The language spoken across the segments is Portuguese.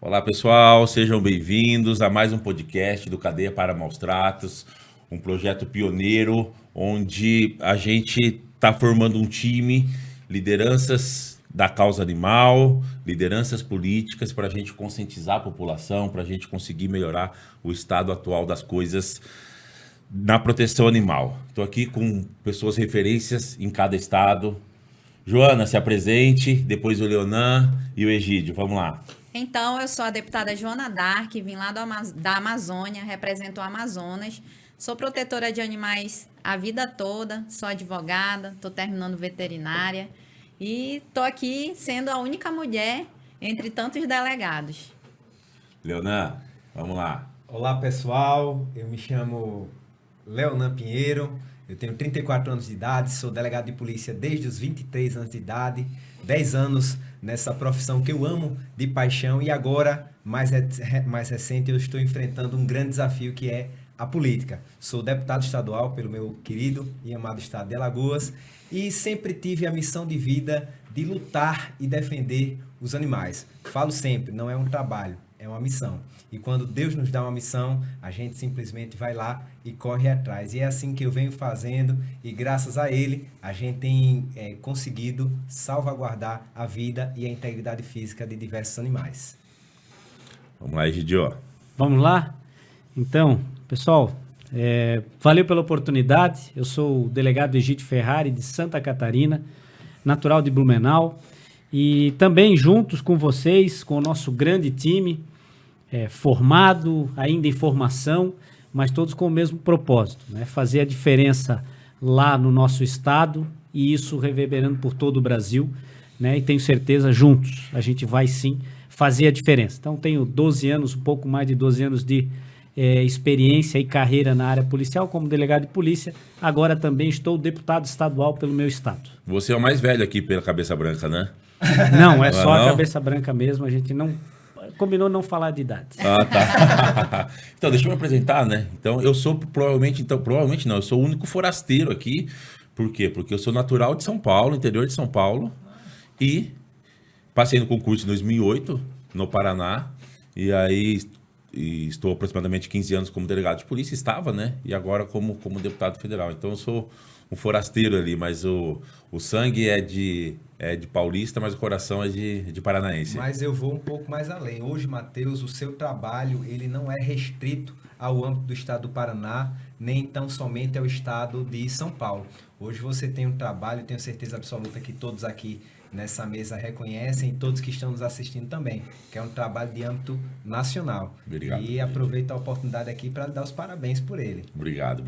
Olá pessoal, sejam bem-vindos a mais um podcast do Cadeia para Maus Tratos, um projeto pioneiro onde a gente está formando um time, lideranças da causa animal, lideranças políticas para a gente conscientizar a população, para a gente conseguir melhorar o estado atual das coisas na proteção animal. Estou aqui com pessoas referências em cada estado. Joana, se apresente, depois o Leonan e o Egídio, vamos lá. Então, eu sou a deputada Joana Dark, vim lá da Amazônia, represento o Amazonas, sou protetora de animais a vida toda, sou advogada, estou terminando veterinária e estou aqui sendo a única mulher entre tantos delegados. Leonan, vamos lá. Olá pessoal, eu me chamo Leonan Pinheiro, eu tenho 34 anos de idade, sou delegado de polícia desde os 23 anos de idade, 10 anos nessa profissão que eu amo de paixão e agora, mais recente, eu estou enfrentando um grande desafio que é a política. Sou deputado estadual pelo meu querido e amado estado de Alagoas e sempre tive a missão de vida de lutar e defender os animais. Falo sempre, não é um trabalho, é uma missão. E quando Deus nos dá uma missão, a gente simplesmente vai lá e corre atrás. E é assim que eu venho fazendo e graças a Ele, a gente tem conseguido salvaguardar a vida e a integridade física de diversos animais. Vamos lá, Egidio. Vamos lá? Então, pessoal, valeu pela oportunidade. Eu sou o delegado Egídio Ferrari, de Santa Catarina, natural de Blumenau. E também juntos com vocês, com o nosso grande time, formado, ainda em formação, mas todos com o mesmo propósito, né? Fazer a diferença lá no nosso estado e isso reverberando por todo o Brasil, né? E tenho certeza, juntos, a gente vai sim fazer a diferença. Então, tenho 12 anos, um pouco mais de 12 anos de experiência e carreira na área policial como delegado de polícia. Agora também estou deputado estadual pelo meu estado. Você é o mais velho aqui pela cabeça branca, né? Não, é só a cabeça branca mesmo, a gente não... Combinou não falar de idade. Ah, tá. Então, deixa eu me apresentar, né? Então, eu sou provavelmente não, eu sou o único forasteiro aqui. Por quê? Porque eu sou natural de São Paulo, interior de São Paulo, e passei no concurso em 2008, no Paraná, e aí estou aproximadamente 15 anos como delegado de polícia, estava, né? E agora como deputado federal. Então, eu sou um forasteiro ali, mas o sangue é de paulista, mas o coração é de paranaense. Mas eu vou um pouco mais além. Hoje, Matheus, o seu trabalho ele não é restrito ao âmbito do estado do Paraná, nem tão somente ao estado de São Paulo. Hoje você tem um trabalho, tenho certeza absoluta que todos aqui nessa mesa reconhecem, todos que estão nos assistindo também, que é um trabalho de âmbito nacional. Obrigado. E aproveito a oportunidade aqui para dar os parabéns por ele. Obrigado.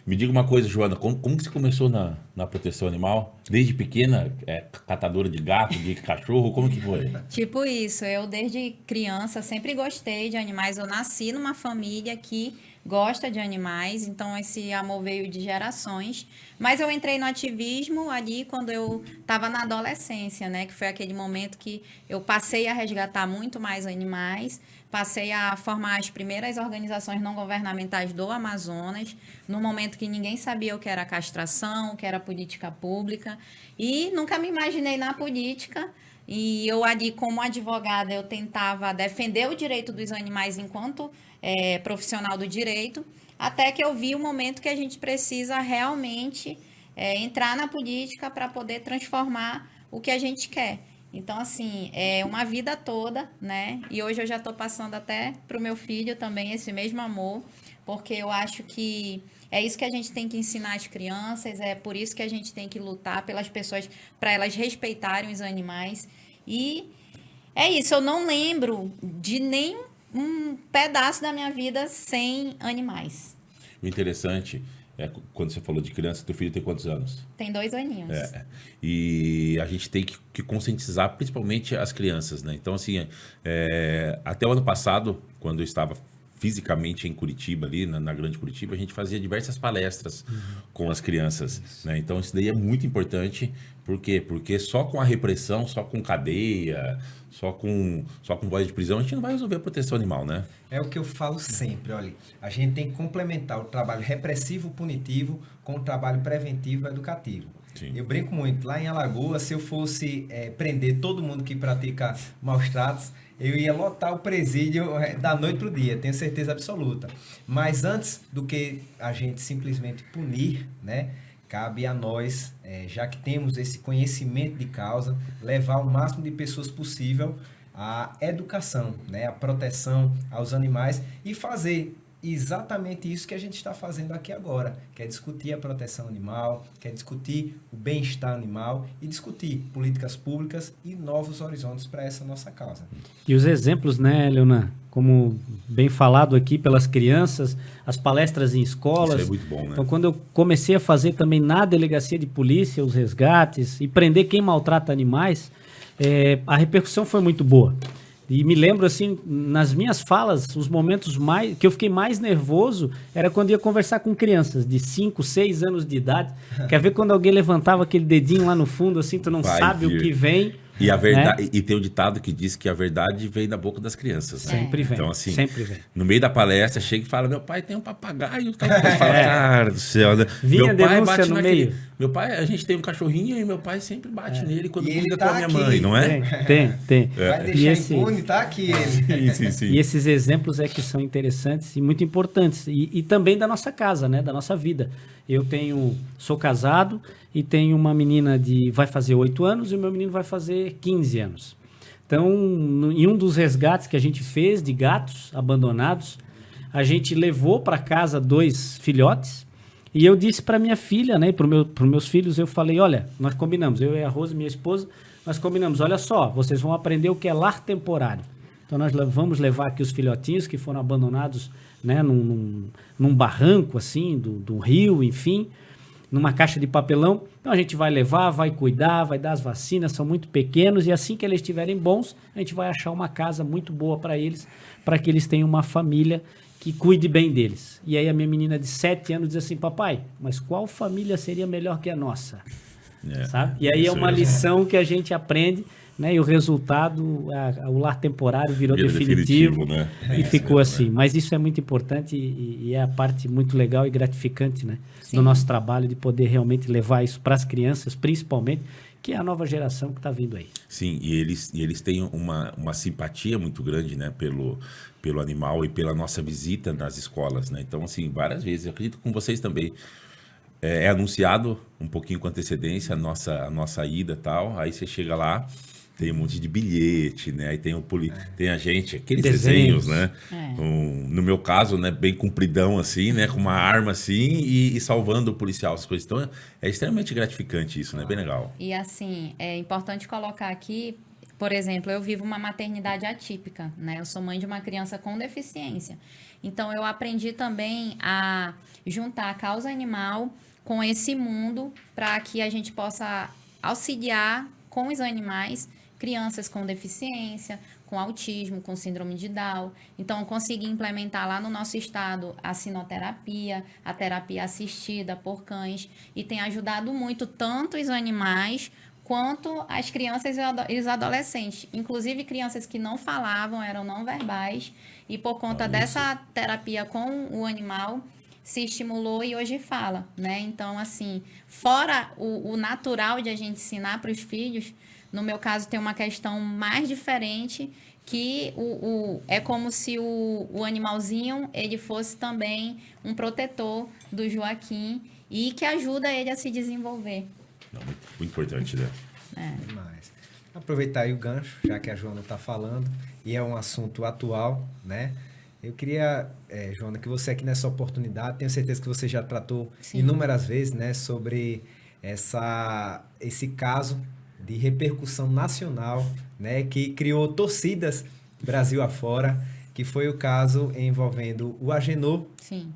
Me diga uma coisa, Joana, como que você começou na proteção animal? Desde pequena, catadora de gato, de cachorro, como que foi? Tipo isso, eu desde criança sempre gostei de animais, eu nasci numa família que gosta de animais, então esse amor veio de gerações, mas eu entrei no ativismo ali quando eu estava na adolescência, né, que foi aquele momento que eu passei a resgatar muito mais animais, passei a formar as primeiras organizações não governamentais do Amazonas, no momento que ninguém sabia o que era castração, o que era política pública, e nunca me imaginei na política. E eu ali, como advogada, eu tentava defender o direito dos animais enquanto profissional do direito, até que eu vi o momento que a gente precisa realmente entrar na política para poder transformar o que a gente quer. Então, assim, é uma vida toda, né? E hoje eu já estou passando até para o meu filho também esse mesmo amor, porque eu acho que é isso que a gente tem que ensinar às crianças, é por isso que a gente tem que lutar pelas pessoas, para elas respeitarem os animais. E é isso, eu não lembro de nem um pedaço da minha vida sem animais. O interessante é quando você falou de criança, teu filho tem quantos anos? Tem 2 aninhos. E a gente tem que conscientizar principalmente as crianças, né? Então, assim, até o ano passado, quando eu estava fisicamente em Curitiba, ali na Grande Curitiba, a gente fazia diversas palestras com as crianças, né? Então, isso daí é muito importante. Por quê? Porque só com a repressão, só com cadeia, só com voz de prisão, a gente não vai resolver a proteção animal, né? É o que eu falo sempre, olha, a gente tem que complementar o trabalho repressivo punitivo com o trabalho preventivo educativo. Sim. Eu brinco muito. Lá em Alagoas, se eu fosse prender todo mundo que pratica maus tratos, eu ia lotar o presídio da noite pro dia, tenho certeza absoluta. Mas antes do que a gente simplesmente punir, né, cabe a nós, já que temos esse conhecimento de causa, levar o máximo de pessoas possível à educação, né, à proteção aos animais e fazer exatamente isso que a gente está fazendo aqui agora, que é discutir a proteção animal, que é discutir o bem-estar animal e discutir políticas públicas e novos horizontes para essa nossa causa. E os exemplos, né, Leonan? Como bem falado aqui pelas crianças, as palestras em escolas. Isso é muito bom, né? Então, quando eu comecei a fazer também na delegacia de polícia, os resgates e prender quem maltrata animais, a repercussão foi muito boa. E me lembro, assim, nas minhas falas, os momentos que eu fiquei mais nervoso era quando ia conversar com crianças de 5, 6 anos de idade. Quer ver quando alguém levantava aquele dedinho lá no fundo, assim, tu não sabe o que vem. E a verdade, né? e tem o ditado que diz que a verdade vem da boca das crianças, né? Sempre vem. Então, assim, sempre vem. no meio da palestra, chega e fala: meu pai tem um papagaio. Tal. Fala, cara do céu, né? Vinha Meu pai denúncia bate no naquele. meio. Meu pai, a gente tem um cachorrinho e meu pai sempre bate nele quando E ele briga tá com a minha aqui. mãe, não é? Tem. Vai E deixar impune, tá aqui ele. Sim. E esses exemplos é que são interessantes e muito importantes. E também da nossa casa, né? Da nossa vida. Eu sou casado e tenho uma menina vai fazer 8 anos e o meu menino vai fazer 15 anos. Então, em um dos resgates que a gente fez de gatos abandonados, a gente levou para casa 2 filhotes e eu disse para minha filha, né? E para os meus filhos, eu falei: olha, nós combinamos, eu e a Rose, minha esposa, nós combinamos, olha só, vocês vão aprender o que é lar temporário. Então, nós vamos levar aqui os filhotinhos que foram abandonados, né, num barranco, assim, do rio, enfim, numa caixa de papelão. Então, a gente vai levar, vai cuidar, vai dar as vacinas, são muito pequenos, e assim que eles estiverem bons, a gente vai achar uma casa muito boa para eles, para que eles tenham uma família que cuide bem deles. E aí, a minha menina de 7 anos diz assim: papai, mas qual família seria melhor que a nossa? Sabe? E aí é uma lição que a gente aprende, né? E o resultado, o lar temporário virou definitivo, né? E ficou assim. Né? Mas isso é muito importante e é a parte muito legal e gratificante, né? Sim. Do nosso trabalho, de poder realmente levar isso para as crianças, principalmente, que é a nova geração que está vindo aí. Sim, e eles têm uma simpatia muito grande, né, pelo animal e pela nossa visita nas escolas, né? Então, assim, várias vezes, eu acredito com vocês também, é anunciado um pouquinho com antecedência a nossa ida e tal, aí você chega lá, tem um monte de bilhete, né? Aí tem a gente, aqueles desenhos, né? No meu caso, né, bem compridão assim, né, com uma arma assim e salvando o policial, essas coisas. Então é extremamente gratificante isso, né? Bem legal. E assim, é importante colocar aqui, por exemplo, eu vivo uma maternidade atípica, né? Eu sou mãe de uma criança com deficiência. Então eu aprendi também a juntar a causa animal com esse mundo para que a gente possa auxiliar com os animais crianças com deficiência, com autismo, com síndrome de Down. Então, eu consegui implementar lá no nosso estado a sinoterapia, a terapia assistida por cães, e tem ajudado muito tanto os animais quanto as crianças e os adolescentes. Inclusive, crianças que não falavam, eram não verbais, e por conta dessa terapia com o animal, se estimulou e hoje fala, né? Então, assim, fora o natural de a gente ensinar para os filhos, no meu caso tem uma questão mais diferente, que é como se o animalzinho ele fosse também um protetor do Joaquim e que ajuda ele a se desenvolver. Não, muito importante, né? Demais. Aproveitar aí o gancho, já que a Joana está falando, e é um assunto atual, né? Eu queria, Joana, que você aqui nessa oportunidade, tenho certeza que você já tratou inúmeras vezes, né, sobre esse caso de repercussão nacional, né, que criou torcidas Brasil afora, que foi o caso envolvendo o Agenor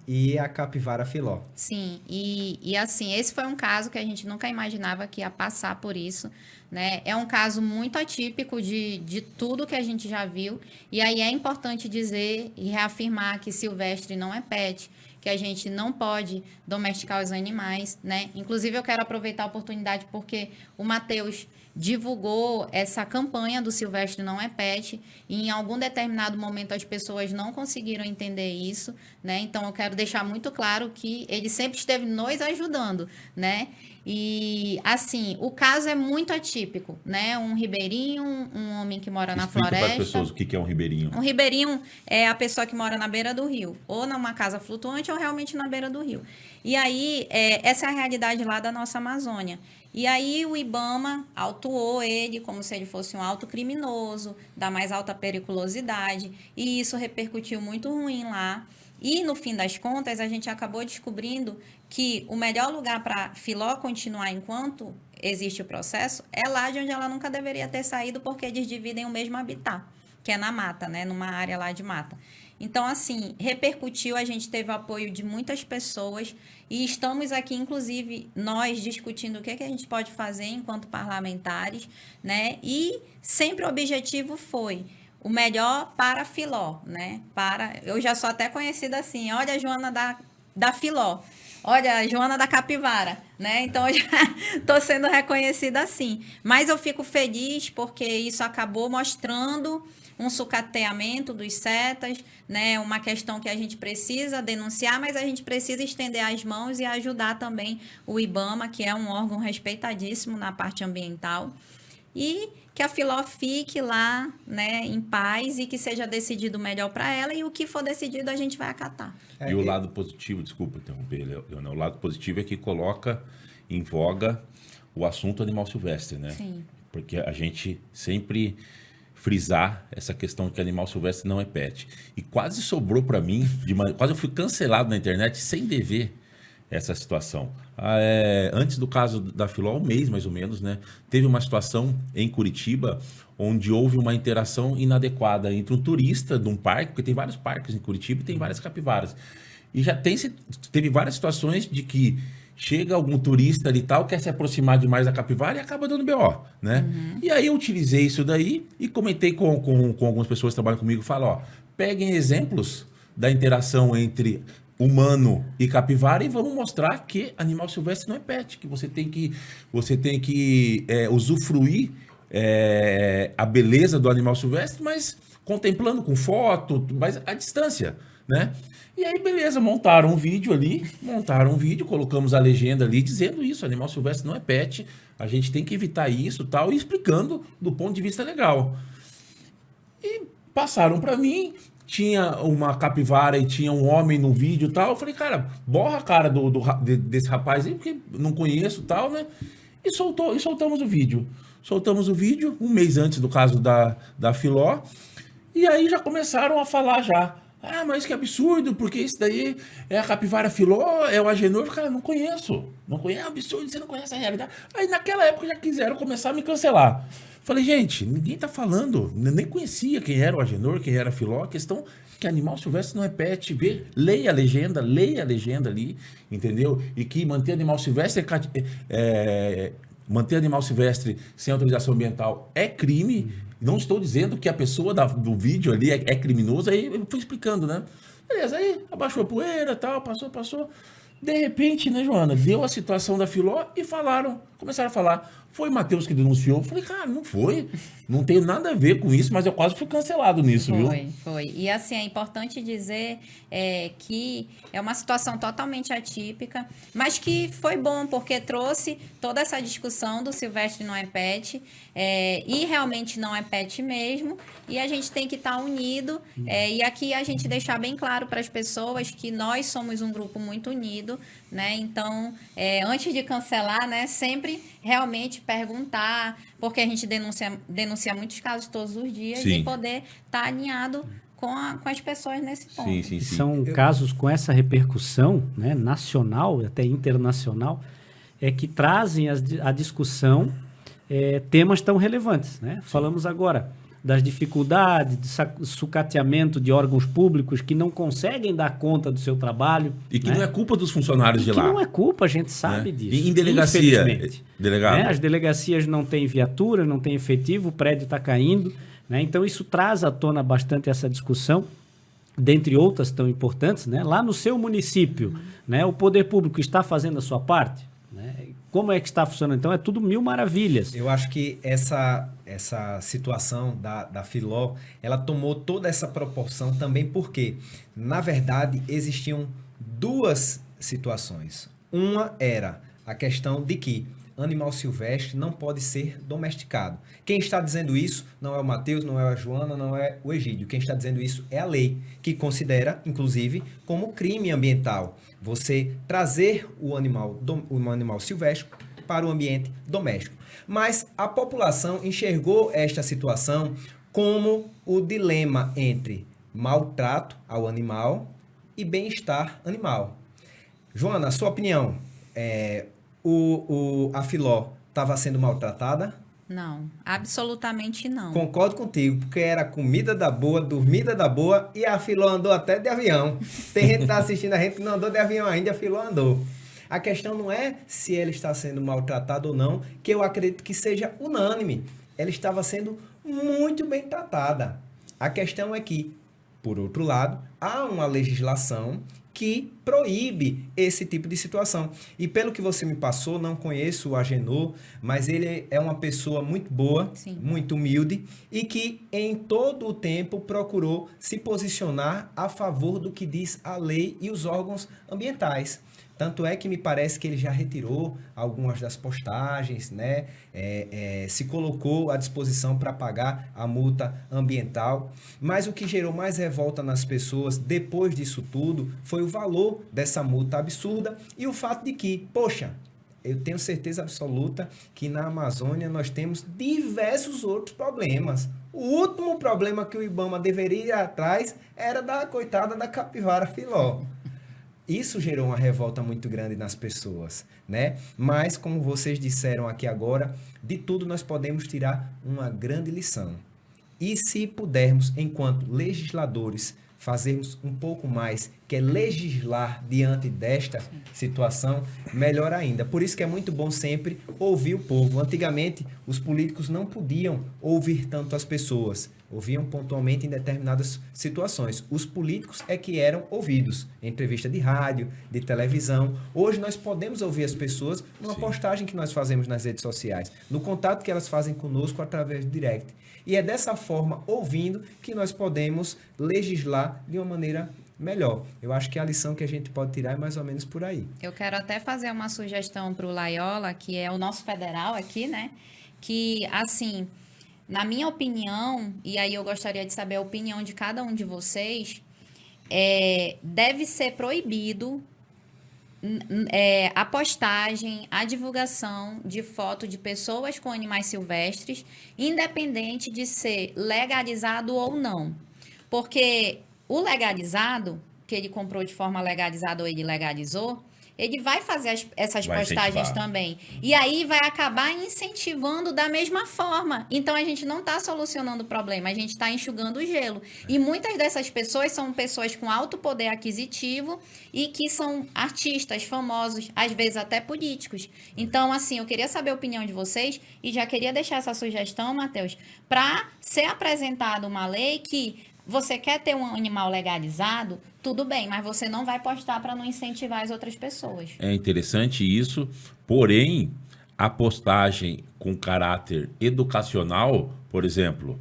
e a capivara filó. Sim, e assim, esse foi um caso que a gente nunca imaginava que ia passar por isso, né? É um caso muito atípico de tudo que a gente já viu, e aí é importante dizer e reafirmar que silvestre não é pet, que a gente não pode domesticar os animais, né? Inclusive, eu quero aproveitar a oportunidade porque o Matheus, divulgou essa campanha do Silvestre Não é Pet, e em algum determinado momento as pessoas não conseguiram entender isso, né? Então eu quero deixar muito claro que ele sempre esteve nos ajudando, né? E assim, o caso é muito atípico, né? Um ribeirinho, um homem que mora na Explica para as floresta. pessoas o que é um ribeirinho. Um ribeirinho é a pessoa que mora na beira do rio, ou numa casa flutuante, ou realmente na beira do rio. E aí, essa é a realidade lá da nossa Amazônia. E aí o IBAMA autuou ele como se ele fosse um autocriminoso, da mais alta periculosidade, e isso repercutiu muito ruim lá. E, no fim das contas, a gente acabou descobrindo que o melhor lugar para Filó continuar enquanto existe o processo é lá de onde ela nunca deveria ter saído, porque eles dividem o mesmo habitat, que é na mata, né? Numa área lá de mata. Então, assim, repercutiu, a gente teve o apoio de muitas pessoas e estamos aqui, inclusive, nós discutindo o que a gente pode fazer enquanto parlamentares, né? E sempre o objetivo foi o melhor para Filó, né? Eu já sou até conhecida assim, olha a Joana da Filó, olha a Joana da Capivara, né? Então, eu já estou sendo reconhecida assim. Mas eu fico feliz porque isso acabou mostrando um sucateamento dos setas, né? Uma questão que a gente precisa denunciar, mas a gente precisa estender as mãos e ajudar também o IBAMA, que é um órgão respeitadíssimo na parte ambiental, e que a Filó fique lá, né, em paz, e que seja decidido melhor para ela, e o que for decidido a gente vai acatar. E o lado positivo, desculpa interromper, Leona, o lado positivo é que coloca em voga o assunto animal silvestre, né? Sim. Porque a gente sempre frisar essa questão de que animal silvestre não é pet. E quase sobrou para mim, quase eu fui cancelado na internet sem dever essa situação. Antes do caso da Filó, um mês mais ou menos, né? Teve uma situação em Curitiba onde houve uma interação inadequada entre um turista de um parque, porque tem vários parques em Curitiba e tem várias capivaras. E já teve várias situações de que chega algum turista ali e tal, quer se aproximar demais da capivara e acaba dando BO, né? Uhum. E aí eu utilizei isso daí e comentei com algumas pessoas que trabalham comigo, falo, ó, peguem exemplos da interação entre humano e capivara e vamos mostrar que animal silvestre não é pet, que você tem que usufruir a beleza do animal silvestre, mas contemplando com foto, mas à distância, né? E aí, beleza, montaram um vídeo, colocamos a legenda ali dizendo isso, animal silvestre não é pet, a gente tem que evitar isso, tal, e explicando do ponto de vista legal. E passaram para mim, tinha uma capivara e tinha um homem no vídeo e tal, eu falei, cara, borra a cara desse rapaz aí, porque não conheço e tal, né? E soltamos o vídeo. Soltamos o vídeo, um mês antes do caso da Filó, e aí já começaram a falar já. Ah, mas que absurdo, porque isso daí é a capivara Filó, é o Agenor. Cara, não conheço, é absurdo, você não conhece a realidade. Aí naquela época já quiseram começar a me cancelar. Falei, gente, ninguém tá falando, nem conhecia quem era o Agenor, quem era a Filó. A questão é que animal silvestre não é pet, leia a legenda ali, entendeu? E que manter animal silvestre manter animal silvestre sem autorização ambiental é crime. Não estou dizendo que a pessoa do vídeo ali é criminosa, aí eu fui explicando, né? Beleza, aí abaixou a poeira, tal, passou. De repente, né, Joana, deu a situação da Filó e começaram a falar. Foi Matheus que denunciou. Falei, cara, não foi. Não tem nada a ver com isso, mas eu quase fui cancelado nisso, viu? Foi. E assim, é importante dizer que é uma situação totalmente atípica, mas que foi bom, porque trouxe toda essa discussão do Silvestre não é pet, e realmente não é pet mesmo, e a gente tem que estar unido, e aqui a gente deixar bem claro para as pessoas que nós somos um grupo muito unido, né? Então, antes de cancelar, né, sempre realmente perguntar, porque a gente denuncia muitos casos todos os dias. Sim. E poder estar alinhado com as pessoas nesse ponto. Sim. São casos com essa repercussão, né, nacional e até internacional, que trazem a discussão temas tão relevantes, né? Falamos agora das dificuldades, de sucateamento de órgãos públicos que não conseguem dar conta do seu trabalho. E que, né, não é culpa dos funcionários de lá. Que não é culpa, a gente sabe disso. E em delegacia, delegado. As delegacias não têm viatura, não têm efetivo, o prédio está caindo, né? Então isso traz à tona bastante essa discussão, dentre outras tão importantes, né? Lá no seu município, né, o poder público está fazendo a sua parte, né? como é que está funcionando. Então, é tudo mil maravilhas. Eu acho que essa situação da Filó, ela tomou toda essa proporção também porque, na verdade, existiam duas situações. Uma era a questão de que animal silvestre não pode ser domesticado. Quem está dizendo isso não é o Matheus, não é a Joana, não é o Egídio. Quem está dizendo isso é a lei, que considera, inclusive, como crime ambiental você trazer o animal silvestre para o ambiente doméstico. Mas a população enxergou esta situação como o dilema entre maltrato ao animal e bem-estar animal. Joana, sua opinião, a Filó estava sendo maltratada? Não, absolutamente não. Concordo contigo, porque era comida da boa, dormida da boa, e a Filó andou até de avião. Tem gente que está assistindo a gente que não andou de avião ainda, a Filó andou. A questão não é se ela está sendo maltratada ou não, que eu acredito que seja unânime. Ela estava sendo muito bem tratada. A questão é que, por outro lado, há uma legislação que proíbe esse tipo de situação. E pelo que você me passou, não conheço o Agenor, mas ele é uma pessoa muito boa, Sim. muito humilde, e que em todo o tempo procurou se posicionar a favor do que diz a lei e os órgãos ambientais. Tanto é que me parece que ele já retirou algumas das postagens, né? Se colocou à disposição para pagar a multa ambiental. Mas o que gerou mais revolta nas pessoas depois disso tudo foi o valor dessa multa absurda e o fato de que, poxa, eu tenho certeza absoluta que na Amazônia nós temos diversos outros problemas. O último problema que o IBAMA deveria ir atrás era da coitada da capivara Filó. Isso gerou uma revolta muito grande nas pessoas, né? Mas, como vocês disseram aqui agora, de tudo nós podemos tirar uma grande lição. E se pudermos, enquanto legisladores, fazermos um pouco mais, que é legislar diante desta situação, melhor ainda. Por isso que é muito bom sempre ouvir o povo. Antigamente, os políticos não podiam ouvir tanto as pessoas. Ouviam pontualmente em determinadas situações. Os políticos é que eram ouvidos em entrevista de rádio, de televisão. Hoje nós podemos ouvir as pessoas numa postagem que nós fazemos nas redes sociais, no contato que elas fazem conosco através do direct. E é dessa forma, ouvindo, que nós podemos legislar de uma maneira melhor. Eu acho que a lição que a gente pode tirar é mais ou menos por aí. Eu quero até fazer uma sugestão para o Laiola, que é o nosso federal aqui, né? Que, assim, na minha opinião, e aí eu gostaria de saber a opinião de cada um de vocês, deve ser proibido a postagem, a divulgação de foto de pessoas com animais silvestres, independente de ser legalizado ou não. Porque o legalizado, que ele comprou de forma legalizada ou ele legalizou, ele vai fazer essas postagens também. E aí vai acabar incentivando da mesma forma. Então, a gente não está solucionando o problema, a gente está enxugando o gelo. E muitas dessas pessoas são pessoas com alto poder aquisitivo e que são artistas, famosos, às vezes até políticos. Então, assim, eu queria saber a opinião de vocês e já queria deixar essa sugestão, Matheus, para ser apresentada uma lei que você quer ter um animal legalizado, tudo bem, mas você não vai postar para não incentivar as outras pessoas. É interessante isso, porém, a postagem com caráter educacional, por exemplo,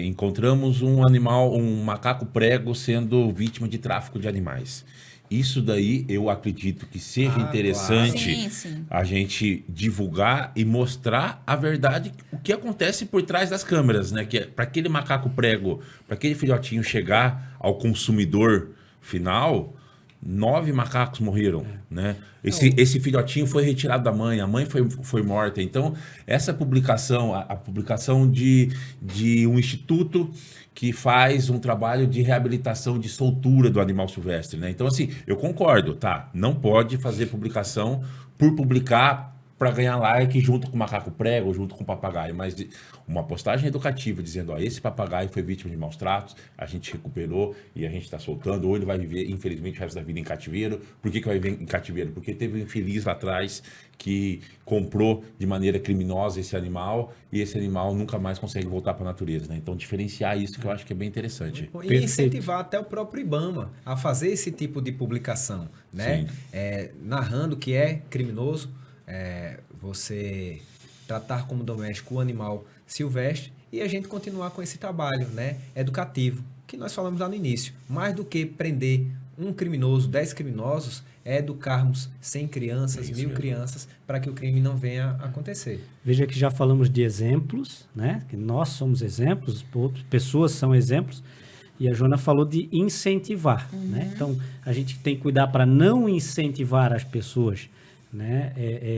encontramos um animal, um macaco prego sendo vítima de tráfico de animais. Isso daí eu acredito que seja interessante claro. Sim. A gente divulgar e mostrar a verdade, o que acontece por trás das câmeras, né? Que para aquele macaco prego, para aquele filhotinho chegar ao consumidor final, 9 macacos morreram, né? Esse filhotinho foi retirado da mãe, a mãe foi morta. Então, essa publicação, a publicação de um instituto que faz um trabalho de reabilitação de soltura do animal silvestre, né? Então, assim, eu concordo, tá? Não pode fazer publicação por publicar para ganhar like junto com o macaco prego, junto com o papagaio, mas uma postagem educativa dizendo, ó, esse papagaio foi vítima de maus tratos, a gente recuperou e a gente está soltando, ou ele vai viver, infelizmente, o resto da vida em cativeiro. Por que vai viver em cativeiro? Porque teve um infeliz lá atrás que comprou de maneira criminosa esse animal e esse animal nunca mais consegue voltar para a natureza, né? Então, diferenciar isso que eu acho que é bem interessante. E incentivar até o próprio IBAMA a fazer esse tipo de publicação, né? Narrando que é criminoso, você tratar como doméstico o animal silvestre e a gente continuar com esse trabalho, né, educativo, que nós falamos lá no início. Mais do que prender um criminoso, 10 criminosos, é educarmos 100 crianças, 1000 crianças, para que o crime não venha a acontecer. Veja que já falamos de exemplos, né? Que nós somos exemplos, outras pessoas são exemplos, e a Joana falou de incentivar, né? Então, a gente tem que cuidar para não incentivar as pessoas, né?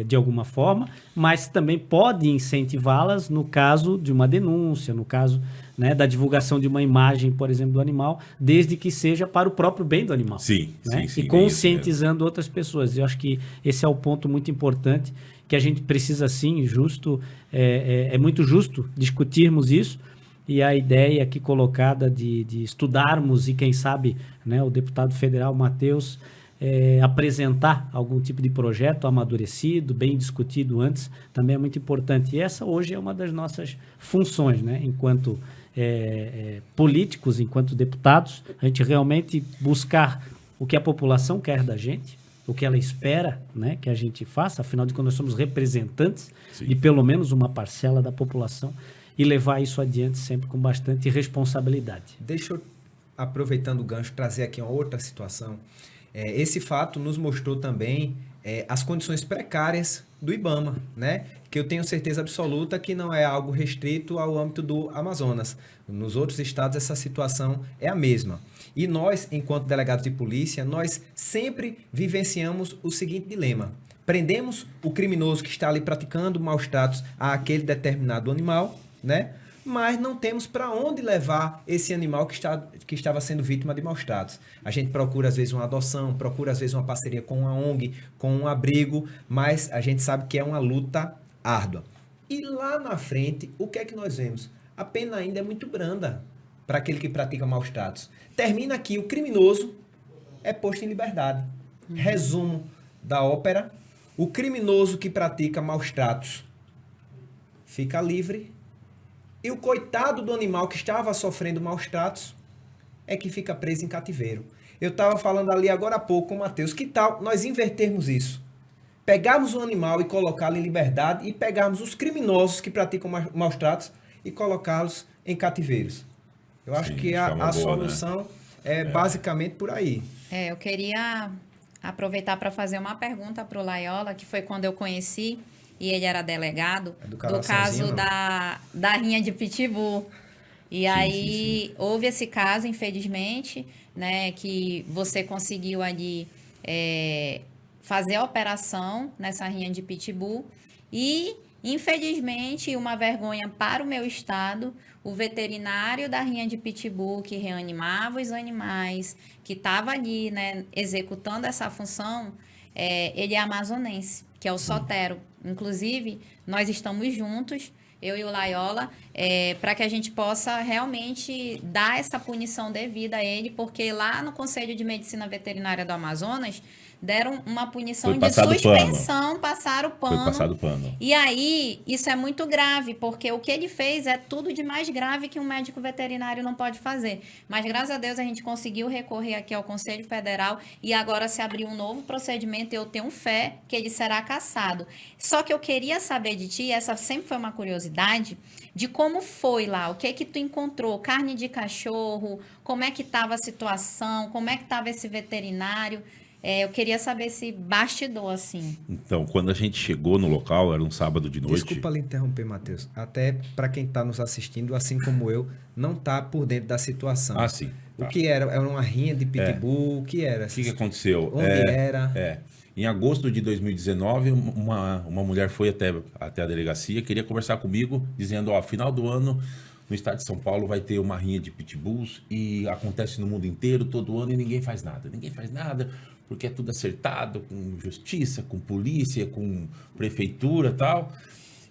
De alguma forma, mas também pode incentivá-las no caso de uma denúncia, no caso, né, da divulgação de uma imagem, por exemplo, do animal, desde que seja para o próprio bem do animal. Sim, né? sim, sim. E conscientizando outras pessoas. Eu acho que esse é o ponto muito importante, que a gente precisa, sim, é muito justo discutirmos isso, e a ideia aqui colocada de estudarmos e, quem sabe, né, o deputado federal Matheus apresentar algum tipo de projeto amadurecido, bem discutido antes, também é muito importante. E essa hoje é uma das nossas funções, né? Enquanto políticos, enquanto deputados, a gente realmente buscar o que a população quer da gente, o que ela espera, né, que a gente faça, afinal de contas nós somos representantes de pelo menos uma parcela da população, e levar isso adiante sempre com bastante responsabilidade. Deixa eu, aproveitando o gancho, trazer aqui uma outra situação. Esse fato nos mostrou também as condições precárias do IBAMA, né? Que eu tenho certeza absoluta que não é algo restrito ao âmbito do Amazonas. Nos outros estados essa situação é a mesma. E nós, enquanto delegados de polícia, nós sempre vivenciamos o seguinte dilema. Prendemos o criminoso que está ali praticando maus tratos àquele determinado animal, né? Mas não temos para onde levar esse animal que estava sendo vítima de maus tratos. A gente procura, às vezes, uma adoção, procura, às vezes, uma parceria com uma ONG, com um abrigo, mas a gente sabe que é uma luta árdua. E lá na frente, o que é que nós vemos? A pena ainda é muito branda para aquele que pratica maus tratos. Termina aqui, o criminoso é posto em liberdade. Resumo da ópera: o criminoso que pratica maus tratos fica livre, e o coitado do animal que estava sofrendo maus tratos é que fica preso em cativeiro. Eu estava falando ali agora há pouco com o Matheus, que tal nós invertermos isso? Pegarmos o animal e colocá-lo em liberdade, e pegarmos os criminosos que praticam maus tratos e colocá-los em cativeiros. Eu acho que a solução, né, é basicamente por aí. Eu queria aproveitar para fazer uma pergunta para o Laiola, que foi quando eu conheci, e ele era delegado, do caso da rinha de Pitbull. E aí houve esse caso, infelizmente, né, que você conseguiu ali fazer a operação nessa rinha de Pitbull. E, infelizmente, uma vergonha para o meu estado, o veterinário da rinha de Pitbull, que reanimava os animais, que estava ali, né, executando essa função, ele é amazonense, que é o Sotero. Inclusive, nós estamos juntos, eu e o Laiola, para que a gente possa realmente dar essa punição devida a ele, porque lá no Conselho de Medicina Veterinária do Amazonas deram uma punição de suspensão, passaram o pano. Foi passado o pano. E aí, isso é muito grave, porque o que ele fez é tudo de mais grave que um médico veterinário não pode fazer. Mas, graças a Deus, a gente conseguiu recorrer aqui ao Conselho Federal e agora se abriu um novo procedimento e eu tenho fé que ele será cassado. Só que eu queria saber de ti, essa sempre foi uma curiosidade, de como foi lá, o que que tu encontrou, carne de cachorro, como é que estava a situação, como é que estava esse veterinário. Eu queria saber esse bastidor, assim. Então, quando a gente chegou no local, era um sábado de noite. Desculpa lhe interromper, Matheus. Até para quem está nos assistindo, assim como eu, não está por dentro da situação. Ah, sim. Tá. O que era? Era uma rinha de pitbull? O que era? O que aconteceu? Onde era? Em agosto de 2019, uma mulher foi até a delegacia, queria conversar comigo, dizendo, final do ano, no estado de São Paulo, vai ter uma rinha de pitbulls e acontece no mundo inteiro, todo ano, e ninguém faz nada. Ninguém faz nada, porque é tudo acertado, com justiça, com polícia, com prefeitura e tal.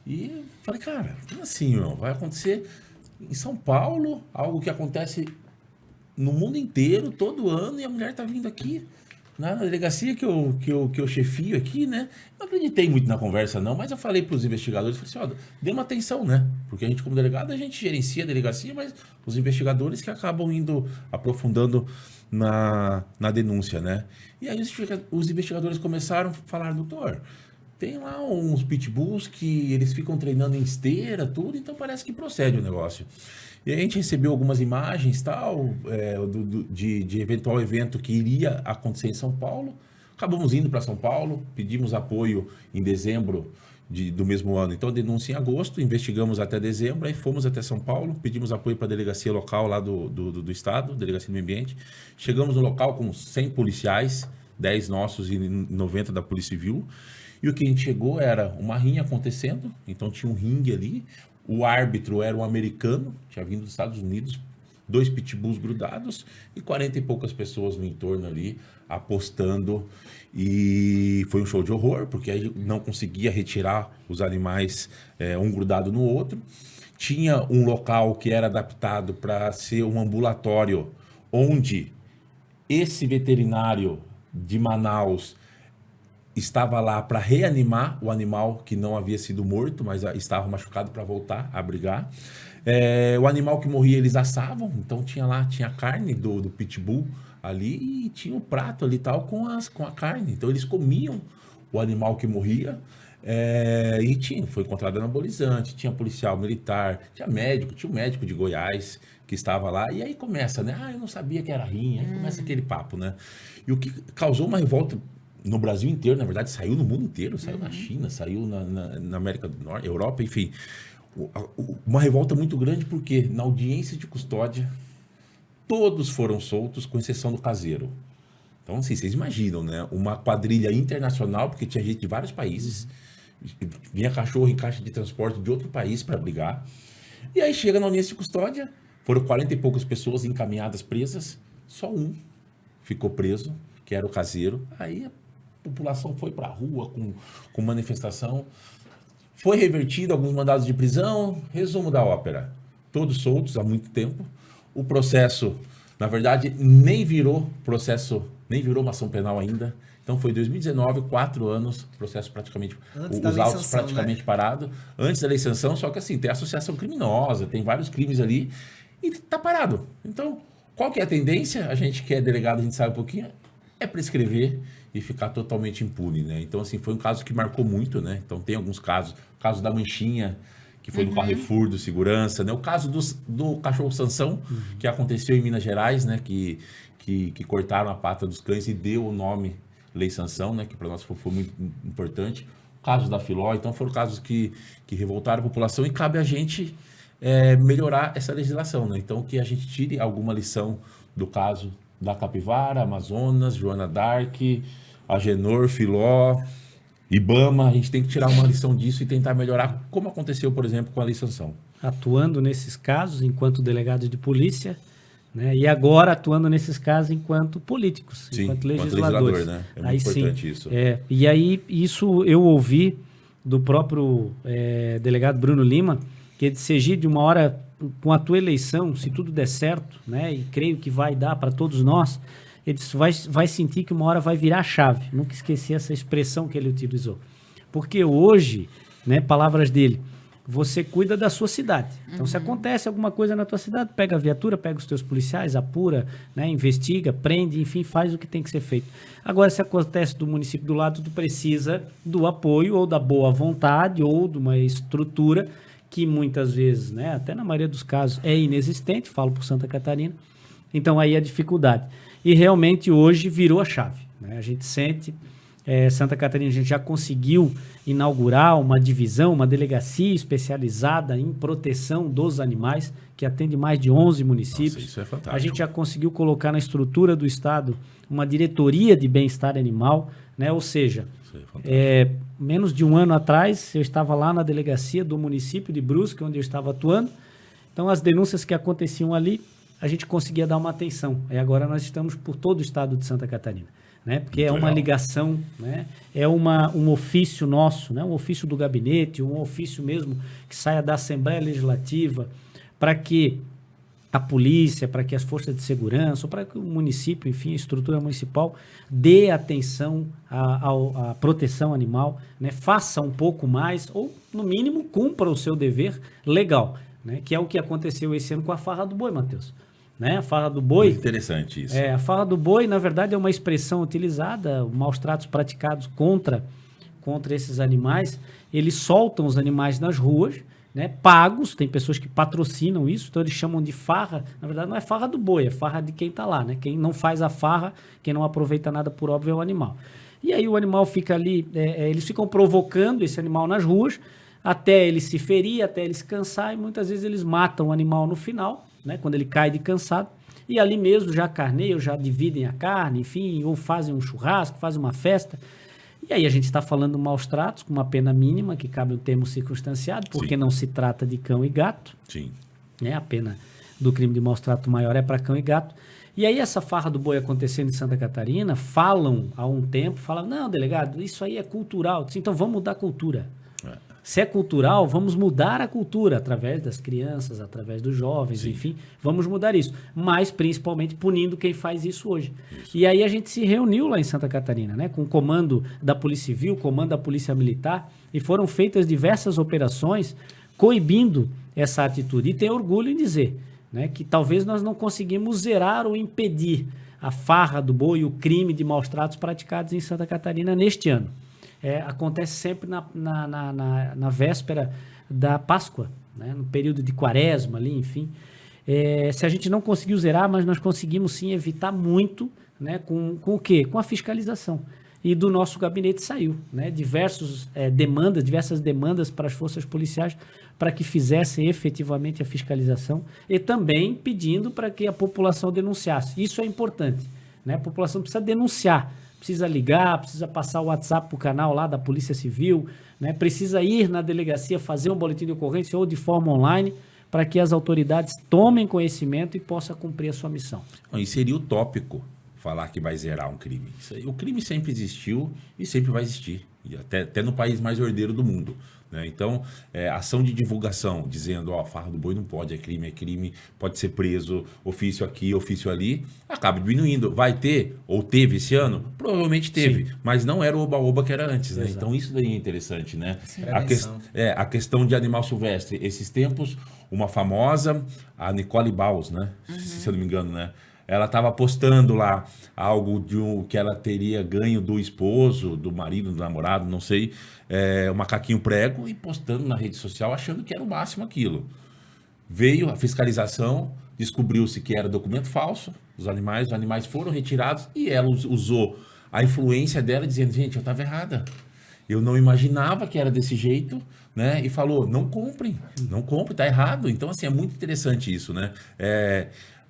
E falei, cara, como assim, irmão? Vai acontecer em São Paulo, algo que acontece no mundo inteiro, todo ano, e a mulher tá vindo aqui na delegacia que eu chefio aqui, né? Não acreditei muito na conversa, não, mas eu falei para os investigadores, falei assim, dê uma atenção, né? Porque a gente, como delegado, a gente gerencia a delegacia, mas os investigadores que acabam indo aprofundando na denúncia, né? E aí os investigadores começaram a falar, doutor, tem lá uns pitbulls que eles ficam treinando em esteira, tudo, então parece que procede o negócio. E a gente recebeu algumas imagens, tal, de eventual evento que iria acontecer em São Paulo. Acabamos indo para São Paulo, pedimos apoio em dezembro do mesmo ano. Então, a denúncia em agosto, investigamos até dezembro, aí fomos até São Paulo, pedimos apoio para a delegacia local lá do estado, delegacia do meio ambiente. Chegamos no local com 100 policiais, 10 nossos e 90 da Polícia Civil. E o que a gente chegou era uma rinha acontecendo, então tinha um ringue ali, o árbitro era um americano, tinha vindo dos Estados Unidos, 2 pitbulls grudados e 40 e poucas pessoas no entorno ali apostando, e foi um show de horror, porque aí não conseguia retirar os animais um grudado no outro. Tinha um local que era adaptado para ser um ambulatório, onde esse veterinário de Manaus estava lá para reanimar o animal que não havia sido morto, mas estava machucado, para voltar a brigar. O animal que morria eles assavam, então tinha a carne do pitbull ali e tinha o prato ali tal com a carne. Então eles comiam o animal que morria foi encontrado anabolizante, tinha policial militar, tinha um médico de Goiás que estava lá, e aí começa, né? Eu não sabia que era rinha, aí começa aquele papo, né? E o que causou uma revolta no Brasil inteiro, na verdade, saiu no mundo inteiro, saiu na China, saiu na América do Norte, Europa, enfim. Uma revolta muito grande, porque na audiência de custódia, todos foram soltos, com exceção do caseiro. Então, assim, vocês imaginam, né? Uma quadrilha internacional, porque tinha gente de vários países, vinha cachorro em caixa de transporte de outro país para brigar. E aí chega na audiência de custódia, foram 40 e poucas pessoas encaminhadas, presas, só um ficou preso, que era o caseiro. Aí a população foi para a rua com manifestação, foi revertido alguns mandados de prisão. Resumo da ópera: todos soltos há muito tempo. O processo, na verdade, nem virou uma ação penal ainda. Então foi 2019, 4 anos, processo praticamente, os autos praticamente parado, antes da lei sanção, só que assim, tem associação criminosa, tem vários crimes ali, e tá parado. Então, qual que é a tendência? A gente que é delegado, a gente sabe um pouquinho, é prescrever e ficar totalmente impune, né? Então, assim, foi um caso que marcou muito, né? Então, tem alguns casos, o caso da Manchinha, que foi no Carrefour do segurança, né? O caso do cachorro Sansão, que aconteceu em Minas Gerais, né? Que cortaram a pata dos cães e deu o nome Lei Sanção, né? Que para nós foi muito importante. O caso da Filó, então foram casos que revoltaram a população, e cabe a gente melhorar essa legislação, né? Então, que a gente tire alguma lição do caso da Capivara, Amazonas, Joana Dark, Agenor, Filó, Ibama. A gente tem que tirar uma lição disso e tentar melhorar, como aconteceu, por exemplo, com a Lei Sanção. Atuando nesses casos enquanto delegado de polícia, né? E agora atuando nesses casos enquanto políticos, sim, enquanto legisladores. Legislador, né? É muito importante isso. E aí, isso eu ouvi do próprio delegado Bruno Lima, que disse: Egídio, uma hora, com a tua eleição, se tudo der certo, né, e creio que vai dar para todos nós, ele disse: vai sentir que uma hora vai virar a chave. Nunca esqueci essa expressão que ele utilizou. Porque hoje, né, palavras dele, você cuida da sua cidade. Então, se acontece alguma coisa na tua cidade, pega a viatura, pega os teus policiais, apura, né, investiga, prende, enfim, faz o que tem que ser feito. Agora, se acontece do município do lado, tu precisa do apoio ou da boa vontade ou de uma estrutura que muitas vezes, né, até na maioria dos casos, é inexistente, falo por Santa Catarina. Então, aí a dificuldade. E realmente hoje virou a chave, né? A gente sente... Santa Catarina, a gente já conseguiu inaugurar uma divisão, uma delegacia especializada em proteção dos animais, que atende mais de 11 municípios. Nossa, isso é fantástico. A gente já conseguiu colocar na estrutura do Estado uma diretoria de bem-estar animal, né? Ou seja, menos de um ano atrás, eu estava lá na delegacia do município de Brusque, onde eu estava atuando. Então, as denúncias que aconteciam ali, a gente conseguia dar uma atenção. E agora nós estamos por todo o Estado de Santa Catarina. Né? Porque é uma ligação, né? É um ofício nosso, né? Um ofício do gabinete, um ofício mesmo que saia da Assembleia Legislativa, para que a polícia, para que as forças de segurança, ou para que o município, enfim, a estrutura municipal, dê atenção à proteção animal, né? Faça um pouco mais, ou no mínimo cumpra o seu dever legal, né? Que é o que aconteceu esse ano com a farra do boi, Matheus. Né? A farra do boi... Muito interessante isso. A farra do boi, na verdade, é uma expressão utilizada, maus tratos praticados contra contra esses animais, eles soltam os animais nas ruas, né, pagos, tem pessoas que patrocinam isso, então eles chamam de farra. Na verdade, não é farra do boi, é farra de quem está lá, né? Quem não faz a farra, quem não aproveita nada por óbvio é o animal. E aí o animal fica ali, eles ficam provocando esse animal nas ruas, até ele se ferir, até ele se cansar, e muitas vezes eles matam o animal no final, né, quando ele cai de cansado, e ali mesmo já carneiam, já dividem a carne, enfim, ou fazem um churrasco, fazem uma festa. E aí a gente está falando maus tratos, com uma pena mínima, que cabe um termo circunstanciado, porque Sim. não se trata de cão e gato. Sim. Né? A pena do crime de maus trato maior é para cão e gato. E aí essa farra do boi acontecendo em Santa Catarina, falam há um tempo, não, delegado, isso aí é cultural. Então vamos mudar a cultura. Se é cultural, vamos mudar a cultura através das crianças, através dos jovens, Sim. enfim, vamos mudar isso. Mas principalmente punindo quem faz isso hoje. Isso. E aí a gente se reuniu lá em Santa Catarina, né, com o comando da Polícia Civil, comando da Polícia Militar, e foram feitas diversas operações coibindo essa atitude. E tenho orgulho em dizer, né, que talvez nós não conseguimos zerar ou impedir a farra do boi, o crime de maus tratos praticados em Santa Catarina neste ano. Acontece sempre na véspera da Páscoa, né? No período de quaresma ali, enfim. Se a gente não conseguiu zerar, mas nós conseguimos sim evitar muito, né? Com o quê? Com a fiscalização. E do nosso gabinete saiu, né? Diversas demandas para as forças policiais para que fizessem efetivamente a fiscalização e também pedindo para que a população denunciasse. Isso é importante, né? A população precisa denunciar. Precisa ligar, precisa passar o WhatsApp para o canal lá da Polícia Civil, né? Precisa ir na delegacia, fazer um boletim de ocorrência ou de forma online, para que as autoridades tomem conhecimento e possam cumprir a sua missão. E seria utópico falar que vai zerar um crime. O crime sempre existiu e sempre vai existir, e até no país mais ordeiro do mundo. Né? Então, ação de divulgação, dizendo, farra do boi não pode, é crime, pode ser preso, ofício aqui, ofício ali, acaba diminuindo. Vai ter, ou teve esse ano? Provavelmente teve, sim, mas não era o oba-oba que era antes. Né? Então, isso daí é interessante. Né? A questão de animal silvestre. Esses tempos, uma famosa, a Nicole Baus, né? Se eu não me engano, né? Ela estava postando lá algo que ela teria ganho do esposo, do marido, do namorado, não sei, um macaquinho prego, e postando na rede social achando que era o máximo aquilo. Veio a fiscalização, descobriu-se que era documento falso, os animais foram retirados e ela usou a influência dela dizendo, gente, eu estava errada. Eu não imaginava que era desse jeito, né? E falou, não comprem, tá errado. Então, assim, é muito interessante isso, né?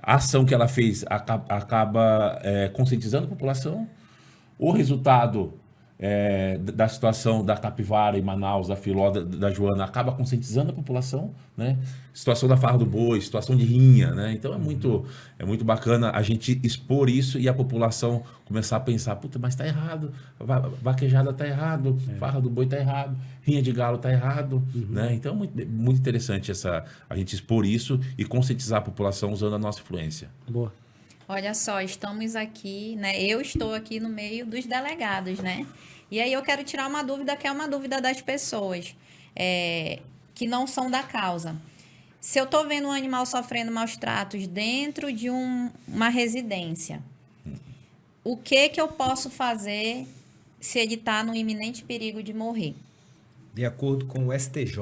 A ação que ela fez acaba conscientizando a população. O resultado da situação da capivara em Manaus, da filó da Joana, acaba conscientizando a população, né? Situação da farra do boi, situação de rinha, né? Então é muito bacana a gente expor isso e a população começar a pensar, puta, mas tá errado, vaquejada tá errado, farra do boi tá errado, rinha de galo tá errado, né? Então é muito interessante a gente expor isso e conscientizar a população usando a nossa influência. Boa. Olha só, estamos aqui, né? Eu estou aqui no meio dos delegados, né? E aí eu quero tirar uma dúvida, que é uma dúvida das pessoas que não são da causa. Se eu estou vendo um animal sofrendo maus tratos dentro de uma residência, o que eu posso fazer se ele está no iminente perigo de morrer? De acordo com o STJ,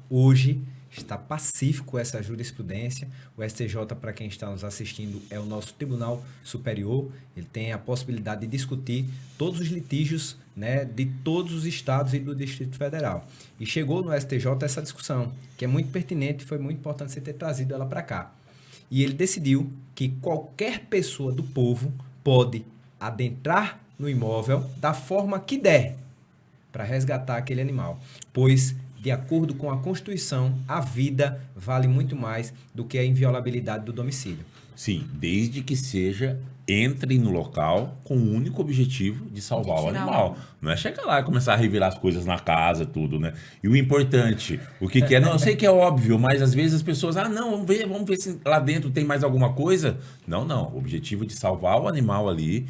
hoje está pacífico essa jurisprudência. O STJ, para quem está nos assistindo, é o nosso Tribunal Superior. Ele tem a possibilidade de discutir todos os litígios, né, de todos os estados e do Distrito Federal. E chegou no STJ essa discussão, que é muito pertinente e foi muito importante você ter trazido ela para cá. E ele decidiu que qualquer pessoa do povo pode adentrar no imóvel da forma que der para resgatar aquele animal, pois de acordo com a Constituição, a vida vale muito mais do que a inviolabilidade do domicílio. Sim, desde que entre no local com o único objetivo de salvar o animal. Não é chegar lá e começar a revirar as coisas na casa, tudo, né? E o importante, o que é? Não, eu sei que é óbvio, mas às vezes as pessoas, não, vamos ver se lá dentro tem mais alguma coisa. Não, o objetivo de salvar o animal ali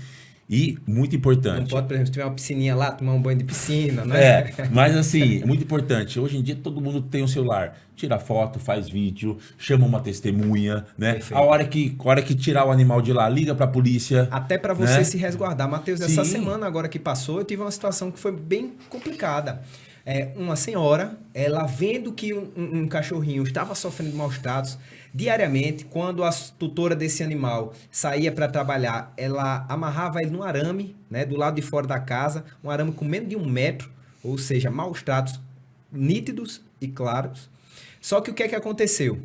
E muito Não importante. pode, por exemplo, se tiver uma piscininha lá, tomar um banho de piscina, né? Mas assim, muito importante. Hoje em dia todo mundo tem um celular. Tira foto, faz vídeo, chama uma testemunha, né? Perfeito. A hora que tirar o animal de lá, liga pra polícia. Até para você né? se resguardar. Matheus, essa Sim. semana agora que passou, eu tive uma situação que foi bem complicada. Uma senhora, ela vendo que um cachorrinho estava sofrendo maus tratos diariamente, quando a tutora desse animal saía para trabalhar, ela amarrava ele num arame, né, do lado de fora da casa, um arame com menos de 1 metro, ou seja, maus tratos nítidos e claros. Só que o que é que aconteceu?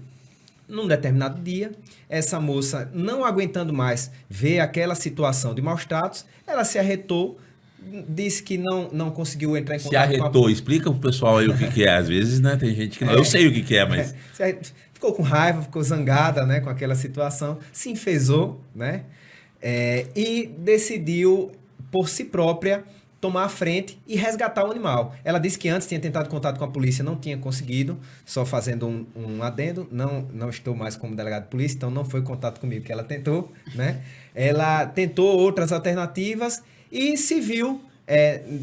Num determinado dia, essa moça, não aguentando mais ver aquela situação de maus tratos, ela se arretou, disse que não conseguiu entrar em Se contato arretou, explica pro pessoal aí o que é. Às vezes, né, tem gente que não. Eu sei o que é, mas. Ficou com raiva, ficou zangada, né, com aquela situação, se enfesou, né, e decidiu, por si própria, tomar a frente e resgatar o animal. Ela disse que antes tinha tentado contato com a polícia, não tinha conseguido, só fazendo um adendo, não estou mais como delegado de polícia, então não foi contato comigo que ela tentou, né? Ela tentou outras alternativas e se viu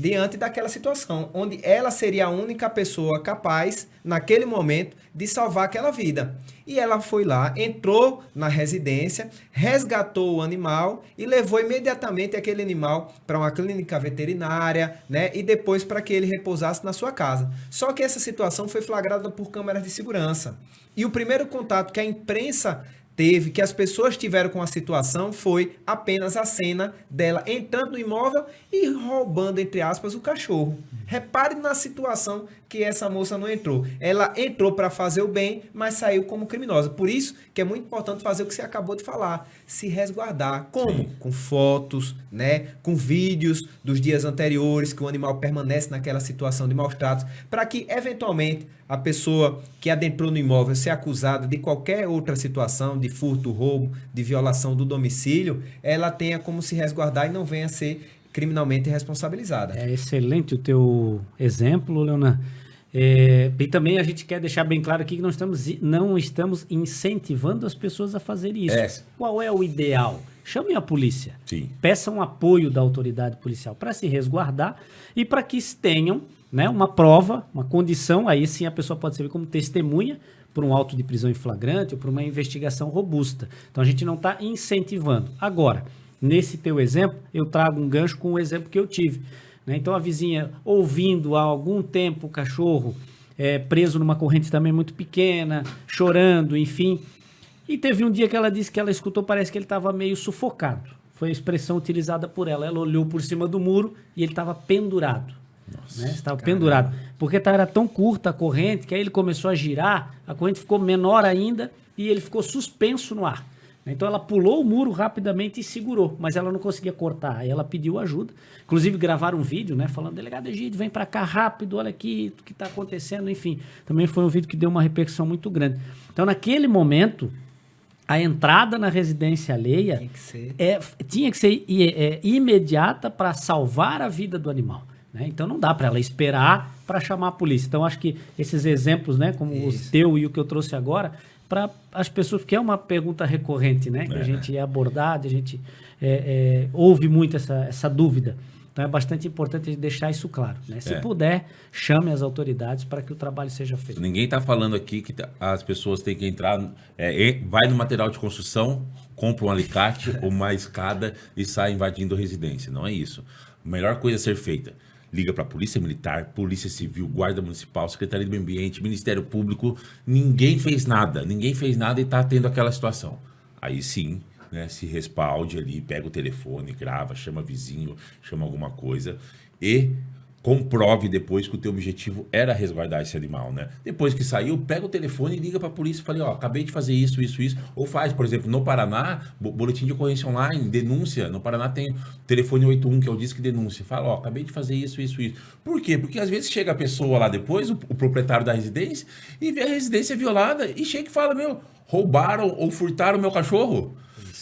diante daquela situação, onde ela seria a única pessoa capaz, naquele momento, de salvar aquela vida. E ela foi lá, entrou na residência, resgatou o animal e levou imediatamente aquele animal para uma clínica veterinária, né? E depois para que ele repousasse na sua casa. Só que essa situação foi flagrada por câmeras de segurança. E o primeiro contato que a imprensa teve, que as pessoas tiveram com a situação, foi apenas a cena dela entrando no imóvel e roubando, entre aspas, o cachorro. Repare na situação que essa moça não entrou. Ela entrou para fazer o bem, mas saiu como criminosa. Por isso que é muito importante fazer o que você acabou de falar, se resguardar. Como? Sim. Com fotos, né? Com vídeos dos dias anteriores, que o animal permanece naquela situação de maus tratos, para que, eventualmente, a pessoa que adentrou no imóvel ser acusada de qualquer outra situação, de furto, roubo, de violação do domicílio, ela tenha como se resguardar e não venha a ser criminalmente responsabilizada. É excelente o teu exemplo, Leonan. E também a gente quer deixar bem claro aqui que não estamos incentivando as pessoas a fazerem isso. Qual é o ideal? Chamem a polícia. Sim. Peçam apoio da autoridade policial para se resguardar e para que tenham, né, uma prova, uma condição. Aí sim a pessoa pode servir como testemunha por um auto de prisão em flagrante ou por uma investigação robusta. Então a gente não está incentivando. Agora, nesse teu exemplo, eu trago um gancho com o exemplo que eu tive. Né? Então a vizinha ouvindo há algum tempo o cachorro preso numa corrente também muito pequena, chorando, enfim. E teve um dia que ela disse que ela escutou, parece que ele estava meio sufocado. Foi a expressão utilizada por ela. Ela olhou por cima do muro e ele estava pendurado. Nossa, né? Estava pendurado. Porque era tão curta a corrente que aí ele começou a girar, a corrente ficou menor ainda e ele ficou suspenso no ar. Então ela pulou o muro rapidamente e segurou, mas ela não conseguia cortar. Aí ela pediu ajuda. Inclusive gravaram um vídeo, né, falando: delegado Egídio, vem para cá rápido, olha aqui o que está acontecendo. Enfim, também foi um vídeo que deu uma repercussão muito grande. Então naquele momento, a entrada na residência alheia tinha que ser imediata para salvar a vida do animal. Né? Então não dá para ela esperar para chamar a polícia. Então acho que esses exemplos, né, como o teu e o que eu trouxe agora, para as pessoas, porque é uma pergunta recorrente, né, que a gente é abordado, a gente ouve muito essa dúvida. Então é bastante importante deixar isso claro. Né? Se puder, chame as autoridades para que o trabalho seja feito. Ninguém está falando aqui que as pessoas têm que entrar, vai no material de construção, compra um alicate ou uma escada e sai invadindo a residência. Não é isso. A melhor coisa a ser feita: liga para a Polícia Militar, Polícia Civil, Guarda Municipal, Secretaria do Meio Ambiente, Ministério Público. Ninguém fez nada e está tendo aquela situação. Aí sim, né, se respalde ali, pega o telefone, grava, chama vizinho, chama alguma coisa e comprove depois que o teu objetivo era resguardar esse animal, né? Depois que saiu, pega o telefone e liga para a polícia e fala: ó, acabei de fazer isso. Ou faz, por exemplo, no Paraná, boletim de ocorrência online, denúncia. No Paraná tem o telefone 81, que é o Disque Denúncia. Fala: ó, acabei de fazer isso. Por quê? Porque às vezes chega a pessoa lá depois, o proprietário da residência, e vê a residência violada e chega e fala: meu, roubaram ou furtaram o meu cachorro.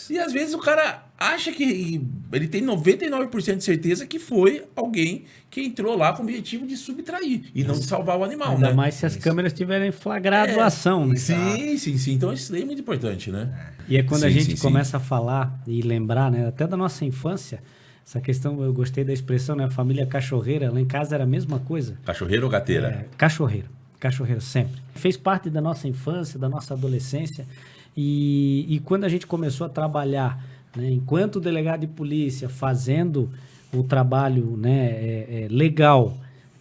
E às vezes o cara acha que ele tem 99% de certeza que foi alguém que entrou lá com o objetivo de subtrair e não de salvar o animal, Ainda né? mais se as câmeras tiverem flagrado a ação, né? Sim. Então isso daí é muito importante, né? E é quando a gente começa a falar e lembrar, né, até da nossa infância, Essa questão, eu gostei da expressão, né? Família cachorreira, lá em casa era a mesma coisa. Cachorreiro ou gateira? Cachorreiro sempre. Fez parte da nossa infância, da nossa adolescência. E quando a gente começou a trabalhar, né, enquanto delegado de polícia, fazendo o trabalho, né, legal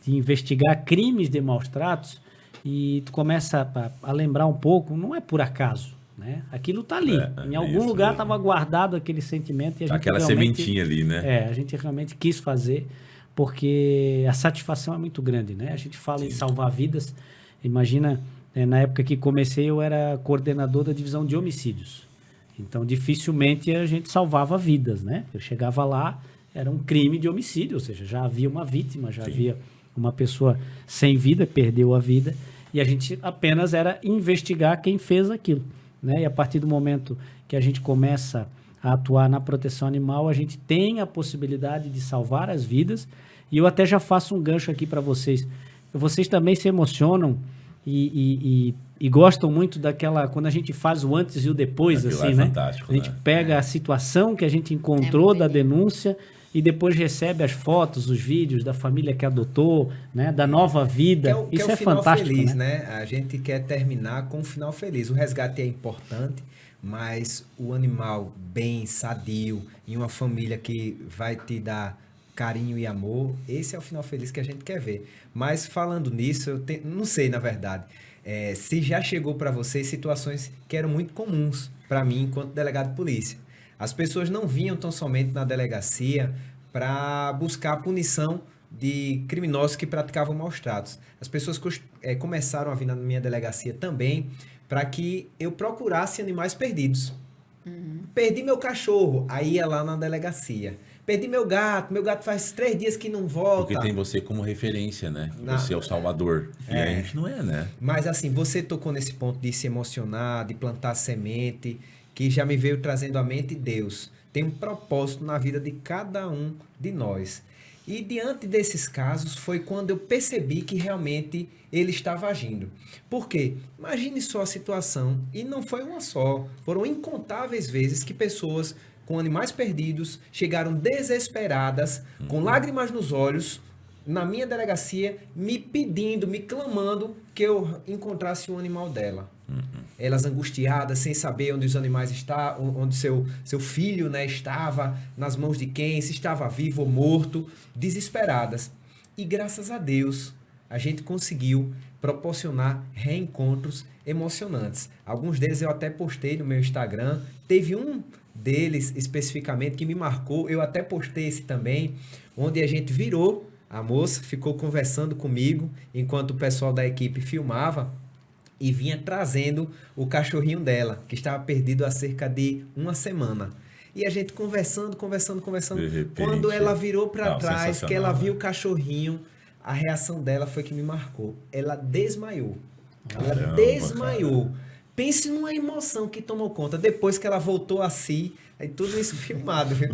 de investigar crimes de maus tratos, e tu começa a lembrar um pouco, não é por acaso, né? Aquilo está ali. Em algum lugar estava guardado aquele sentimento. E a gente aquela sementinha ali, né? A gente realmente quis fazer, porque a satisfação é muito grande, né? A gente fala em salvar vidas. Imagina, na época que comecei, eu era coordenador da divisão de homicídios. Então, dificilmente a gente salvava vidas, né? Eu chegava lá, era um crime de homicídio, ou seja, já havia uma vítima, já havia uma pessoa sem vida, perdeu a vida, e a gente apenas era investigar quem fez aquilo, né? E a partir do momento que a gente começa a atuar na proteção animal, a gente tem a possibilidade de salvar as vidas, e eu até já faço um gancho aqui para vocês. Vocês também se emocionam e gostam muito daquela, quando a gente faz o antes e o depois, assim, né? Fantástico, a gente pega a situação que a gente encontrou da denúncia e depois recebe as fotos, os vídeos da família que adotou, né? Da nova vida. Isso é fantástico, feliz, né? A gente quer terminar com um final feliz. O resgate é importante, mas o animal bem, sadio, em uma família que vai te dar carinho e amor, esse é o final feliz que a gente quer ver. Mas falando nisso, não sei, na verdade, se já chegou para vocês situações que eram muito comuns para mim enquanto delegado de polícia. As pessoas não vinham tão somente na delegacia para buscar a punição de criminosos que praticavam maus tratos. As pessoas começaram a vir na minha delegacia também para que eu procurasse animais perdidos. Perdi meu cachorro, aí ia lá na delegacia. Perdi meu gato faz 3 dias que não volta. Porque tem você como referência, né? Você é o salvador. E a gente não é, né? Mas assim, você tocou nesse ponto de se emocionar, de plantar semente, que já me veio trazendo à mente Deus. Tem um propósito na vida de cada um de nós. E diante desses casos foi quando eu percebi que realmente ele estava agindo. Por quê? Imagine só a situação, e não foi uma só, foram incontáveis vezes que pessoas com animais perdidos chegaram desesperadas, com lágrimas nos olhos, na minha delegacia, me pedindo, me clamando que eu encontrasse um animal dela. Elas angustiadas, sem saber onde os animais estavam, onde seu filho, né, estava, nas mãos de quem, se estava vivo ou morto, desesperadas. E graças a Deus, a gente conseguiu proporcionar reencontros emocionantes. Alguns deles eu até postei no meu Instagram. Teve um deles especificamente que me marcou, eu até postei esse também, onde a gente virou, a moça ficou conversando comigo enquanto o pessoal da equipe filmava e vinha trazendo o cachorrinho dela, que estava perdido há cerca de 1 semana. E a gente conversando. De repente, quando ela virou para trás, que ela viu né? o cachorrinho, a reação dela foi que me marcou. Ela desmaiou. Caramba, desmaiou. cara. Pense numa emoção que tomou conta. Depois que ela voltou a si, aí tudo isso filmado, viu?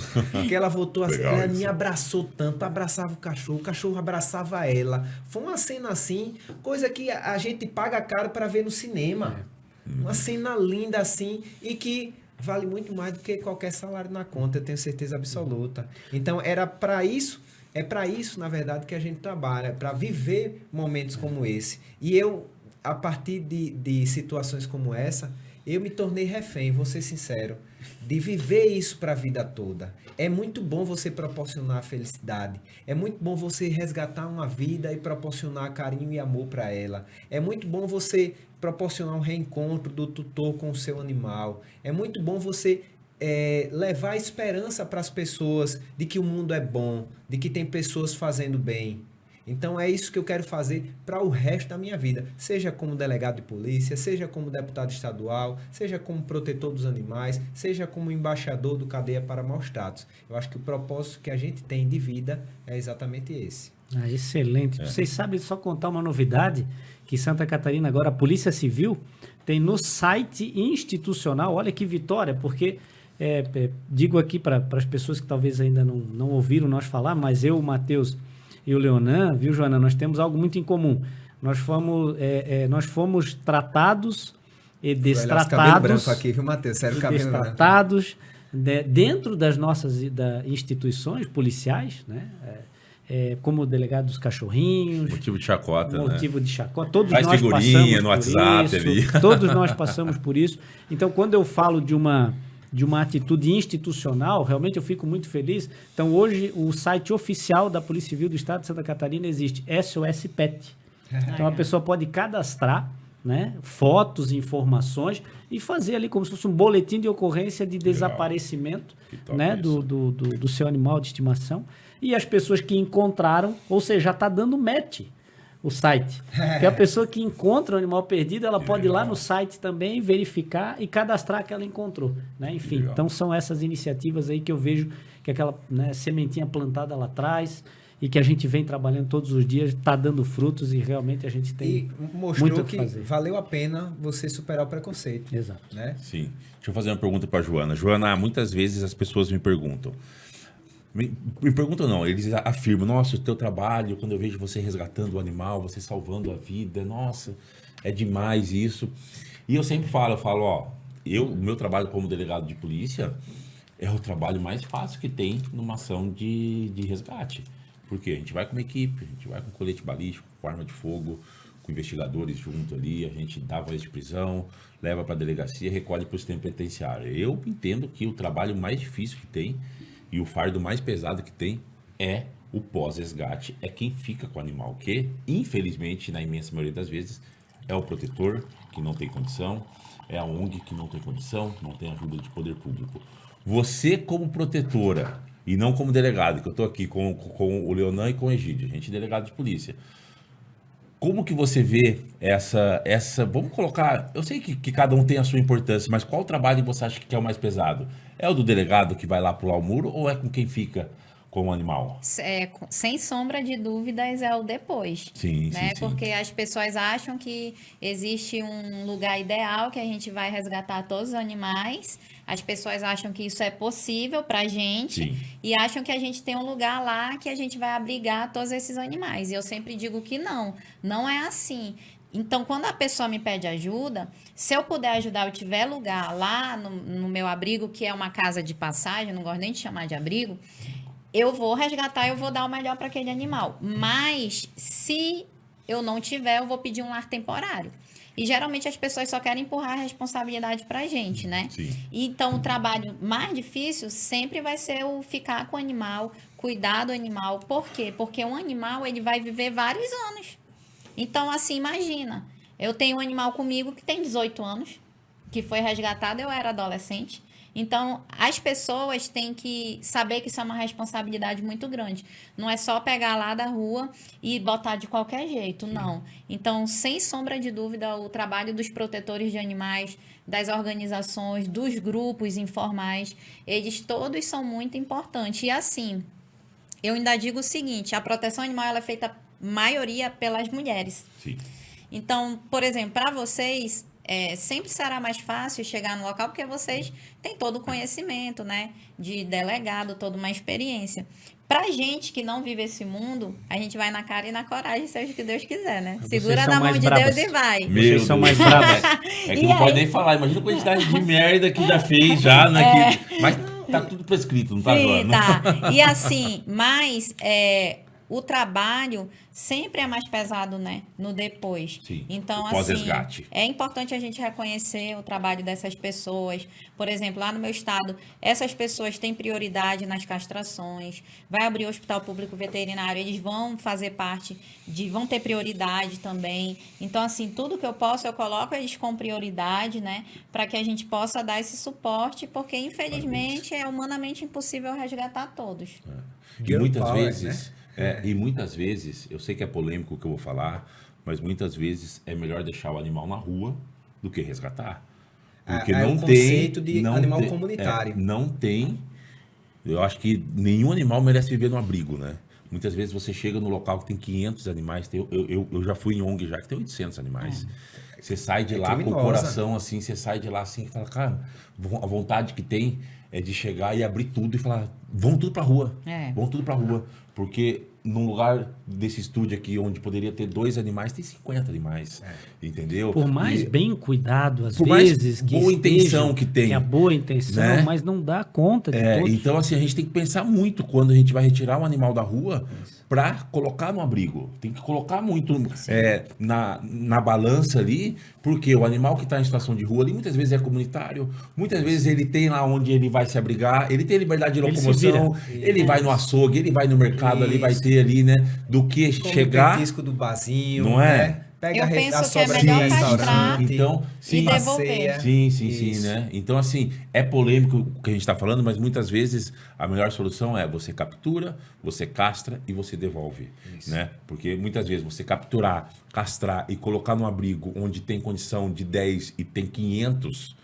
Que ela voltou a si, ela me abraçou tanto, abraçava o cachorro abraçava ela. Foi uma cena assim, coisa que a gente paga caro para ver no cinema. Uma cena linda assim, e que vale muito mais do que qualquer salário na conta, eu tenho certeza absoluta. Então, era para isso, na verdade, que a gente trabalha, para viver momentos como esse. E eu, a partir de situações como essa, eu me tornei refém, vou ser sincero, de viver isso para a vida toda. É muito bom você proporcionar felicidade. É muito bom você resgatar uma vida e proporcionar carinho e amor para ela. É muito bom você proporcionar um reencontro do tutor com o seu animal. É muito bom você levar esperança para as pessoas de que o mundo é bom, de que tem pessoas fazendo bem. Então é isso que eu quero fazer para o resto da minha vida, seja como delegado de polícia, seja como deputado estadual, seja como protetor dos animais, seja como embaixador do Cadeia para Maus Tratos. Eu acho que o propósito que a gente tem de vida é exatamente esse. Excelente. Vocês sabem, só contar uma novidade, que Santa Catarina agora, a Polícia Civil, tem no site institucional, olha que vitória, porque digo aqui para as pessoas que talvez ainda não ouviram nós falar, mas eu, o Matheus e o Leonan, viu, Joana, nós temos algo muito em comum. Nós fomos tratados e destratados. Cabelo branco aqui, viu, Matheus? Sério, cabelo destratados dentro das nossas instituições policiais, né? Como o delegado dos cachorrinhos. Motivo de chacota, motivo né? de chacota. Todos Faz nós figurinha passamos no por WhatsApp isso. ali. Todos nós passamos por isso. Então, quando eu falo de uma atitude institucional, realmente eu fico muito feliz. Então, hoje, o site oficial da Polícia Civil do Estado de Santa Catarina existe, SOS Pet. Então, a pessoa pode cadastrar, né, fotos, informações e fazer ali como se fosse um boletim de ocorrência de desaparecimento, né, do seu animal de estimação. E as pessoas que encontraram, ou seja, já está dando match o site. Porque a pessoa que encontra o animal perdido, ela pode ir lá no site também, verificar e cadastrar que ela encontrou. Né? Enfim, então são essas iniciativas aí que eu vejo que aquela, né, sementinha plantada lá atrás e que a gente vem trabalhando todos os dias, está dando frutos e realmente a gente tem muito a fazer. Valeu a pena você superar o preconceito. Exato. Né? Sim. Deixa eu fazer uma pergunta para Joana. Joana, muitas vezes as pessoas me perguntam. Me perguntam não, eles afirmam, nossa, o teu trabalho, quando eu vejo você resgatando o animal, você salvando a vida, nossa, é demais isso. E eu sempre falo, ó, o meu trabalho como delegado de polícia é o trabalho mais fácil que tem numa ação de resgate. Porque a gente vai com uma equipe, a gente vai com colete balístico, com arma de fogo, com investigadores junto ali, a gente dá voz de prisão, leva para a delegacia, recolhe para o sistema penitenciário. Eu entendo que o trabalho mais difícil que tem e o fardo mais pesado que tem é o pós-resgate, é quem fica com o animal, que, infelizmente, na imensa maioria das vezes, é o protetor, que não tem condição, é a ONG que não tem condição, não tem ajuda de poder público. Você, como protetora, e não como delegado, que eu estou aqui com o Leonan e com o Egídio, a gente é delegado de polícia, como que você vê essa vamos colocar, eu sei que cada um tem a sua importância, mas qual trabalho você acha que é o mais pesado? É o do delegado que vai lá pular o muro ou é com quem fica com o animal? Sem sombra de dúvidas, é o depois. Sim, né? sim, sim. Porque as pessoas acham que existe um lugar ideal que a gente vai resgatar todos os animais. As pessoas acham que isso é possível pra gente. Sim. E acham que a gente tem um lugar lá que a gente vai abrigar todos esses animais. E eu sempre digo que não é assim. Então, quando a pessoa me pede ajuda, se eu puder ajudar, eu tiver lugar lá no meu abrigo, que é uma casa de passagem, não gosto nem de chamar de abrigo, eu vou resgatar, eu vou dar o melhor para aquele animal. Mas, se eu não tiver, eu vou pedir um lar temporário. E, geralmente, as pessoas só querem empurrar a responsabilidade para a gente, né? Sim. Então, o trabalho mais difícil sempre vai ser o ficar com o animal, cuidar do animal. Por quê? Porque um animal, ele vai viver vários anos. Então, assim, imagina, eu tenho um animal comigo que tem 18 anos, que foi resgatado, eu era adolescente. Então, as pessoas têm que saber que isso é uma responsabilidade muito grande. Não é só pegar lá da rua e botar de qualquer jeito, não. Então, sem sombra de dúvida, o trabalho dos protetores de animais, das organizações, dos grupos informais, eles todos são muito importantes. E assim, eu ainda digo o seguinte, a proteção animal ela é feita maioria pelas mulheres. Sim. Então, por exemplo, para vocês, sempre será mais fácil chegar no local, porque vocês têm todo o conhecimento, né? De delegado, toda uma experiência. Pra gente que não vive esse mundo, a gente vai na cara e na coragem, seja o que Deus quiser, né? Vocês Segura são na mão mais de brabas. Deus e vai. Vocês são mais Deus. bravos. É que E não pode aí? nem falar. Imagina a quantidade de merda que já fez, já, né? Mas tá tudo prescrito, não tá, Sim, Joana? tá. E assim, mas o trabalho sempre é mais pesado, né? No depois. Sim, Então, o assim, pós-resgate. é importante a gente reconhecer o trabalho dessas pessoas. Por exemplo, lá no meu estado, essas pessoas têm prioridade nas castrações. Vai abrir o hospital público veterinário, eles vão fazer parte vão ter prioridade também. Então, assim, tudo que eu posso, eu coloco eles com prioridade, né? Para que a gente possa dar esse suporte, porque, infelizmente, é humanamente impossível resgatar todos. E muitas Power, vezes, e muitas vezes, eu sei que é polêmico o que eu vou falar, mas muitas vezes é melhor deixar o animal na rua do que resgatar. Porque não o tem conceito de não animal tem- comunitário. não tem. Eu acho que nenhum animal merece viver no abrigo, né? Muitas vezes você chega no local que tem 500 animais, eu já fui em ONG já que tem 800 animais. Você sai de lá com o criminosa. coração assim, você sai de lá assim e fala, cara, a vontade que tem é de chegar e abrir tudo e falar, vão tudo pra rua. É. Vão tudo pra rua. Porque num lugar desse estúdio aqui, onde poderia ter 2 animais, tem 50 animais. Entendeu? Por mais E- bem cuidado, às por mais vezes, que boa intenção estejam, que tenha, a boa intenção, né? mas não dá conta de todos. Então, assim, a gente tem que pensar muito quando a gente vai retirar um animal da rua para colocar no abrigo. Tem que colocar muito na balança ali, porque o animal que está em situação de rua ali, muitas vezes é comunitário, muitas vezes ele tem lá onde ele vai se abrigar, ele tem liberdade de Ele se locomoção, ele vai no açougue, ele vai no mercado ali, vai Isso. ter ali, né, do que Como chegar... o petisco do barzinho, Não é? né? Pega Eu a penso que é sobra melhor do castrar restaurante. Então, sim, e devolver. passeia. Sim, sim, Isso. né? Então, assim, é polêmico o que a gente está falando, mas muitas vezes a melhor solução é você captura, você castra e você devolve, né? Porque muitas vezes você capturar, castrar e colocar no abrigo onde tem condição de 10 e tem 500,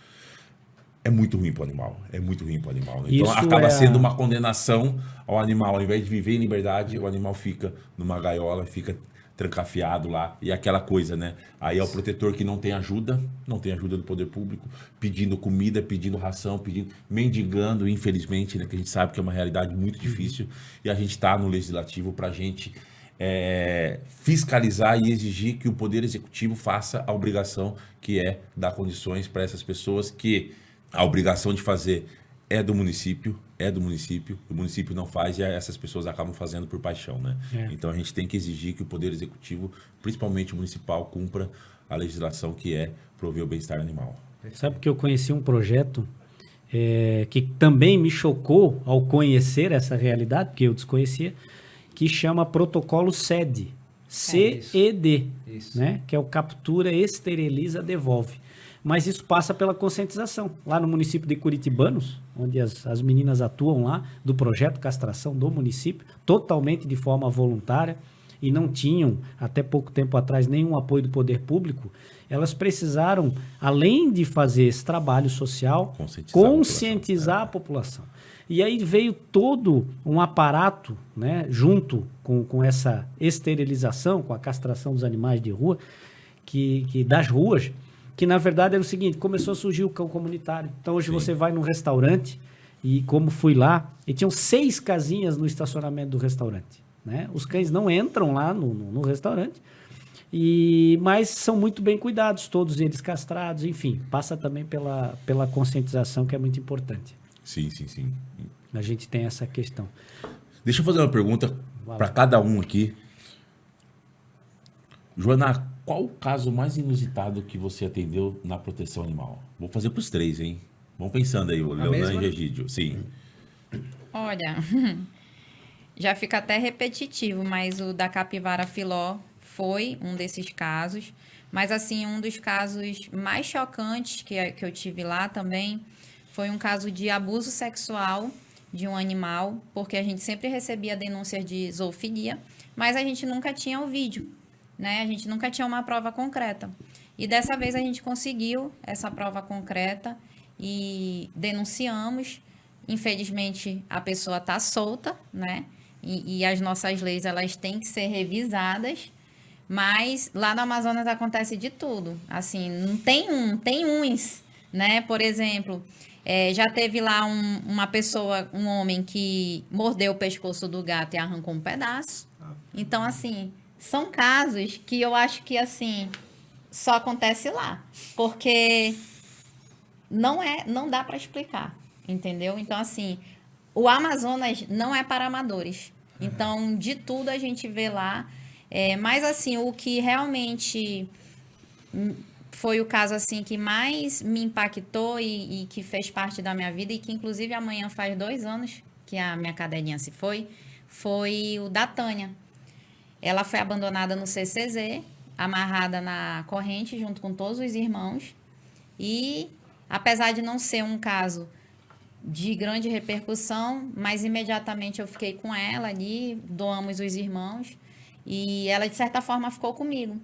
é muito ruim para o animal. É muito ruim para o animal. Então, Isso acaba é sendo uma condenação ao animal. Ao invés de viver em liberdade, o animal fica numa gaiola, fica trancafiado lá, e aquela coisa, né? Aí é o protetor que não tem ajuda do poder público, pedindo comida, pedindo ração, mendigando, infelizmente, né? Que a gente sabe que é uma realidade muito difícil, e a gente está no legislativo para a gente fiscalizar e exigir que o Poder Executivo faça a obrigação que é dar condições para essas pessoas, que a obrigação de fazer é do município, o município não faz e essas pessoas acabam fazendo por paixão, né? Então a gente tem que exigir que o Poder Executivo, principalmente o municipal, cumpra a legislação que é prover o bem-estar animal. Sabe que eu conheci um projeto que também me chocou ao conhecer essa realidade, porque eu desconhecia, que chama Protocolo CED, CED, Isso. né? Que é o captura, esteriliza, devolve. Mas isso passa pela conscientização. Lá no município de Curitibanos, onde as meninas atuam lá, do projeto Castração do município, totalmente de forma voluntária, e não tinham, até pouco tempo atrás, nenhum apoio do poder público, elas precisaram, além de fazer esse trabalho social, conscientizar a população. E aí veio todo um aparato, né, junto com essa esterilização, com a castração dos animais de rua, que das ruas, que na verdade era o seguinte: começou a surgir o cão comunitário. Então hoje você vai num restaurante, e como fui lá, e tinham 6 casinhas no estacionamento do restaurante, né? Os cães não entram lá no restaurante, mas são muito bem cuidados, todos eles castrados, enfim, passa também pela conscientização, que é muito importante. Sim, sim, sim. A gente tem essa questão. Deixa eu fazer uma pergunta para cada um aqui. Joana, qual o caso mais inusitado que você atendeu na proteção animal? Vou fazer para os 3, hein? Vamos pensando aí, o Leonan e Egídio. Sim. Olha, já fica até repetitivo, mas o da capivara filó foi um desses casos. Mas, assim, um dos casos mais chocantes que eu tive lá também foi um caso de abuso sexual de um animal, porque a gente sempre recebia denúncias de zoofilia, mas a gente nunca tinha o vídeo, né? A gente nunca tinha uma prova concreta. E dessa vez a gente conseguiu essa prova concreta e denunciamos. Infelizmente, a pessoa está solta, né? E as nossas leis, elas têm que ser revisadas. Mas lá no Amazonas acontece de tudo. Assim, não tem tem uns, né? Por exemplo, já teve lá uma pessoa, um homem que mordeu o pescoço do gato e arrancou um pedaço. Então, assim, são casos que eu acho que, assim, só acontece lá. Porque não dá para explicar, entendeu? Então, assim, o Amazonas não é para amadores. Então, de tudo a gente vê lá. Mas, assim, o que realmente foi o caso, assim, que mais me impactou e que fez parte da minha vida, e que, inclusive, amanhã faz 2 anos que a minha cadelinha se foi o da Tânia. Ela foi abandonada no CCZ, amarrada na corrente, junto com todos os irmãos. E, apesar de não ser um caso de grande repercussão, mas imediatamente eu fiquei com ela ali, doamos os irmãos, e ela, de certa forma, ficou comigo.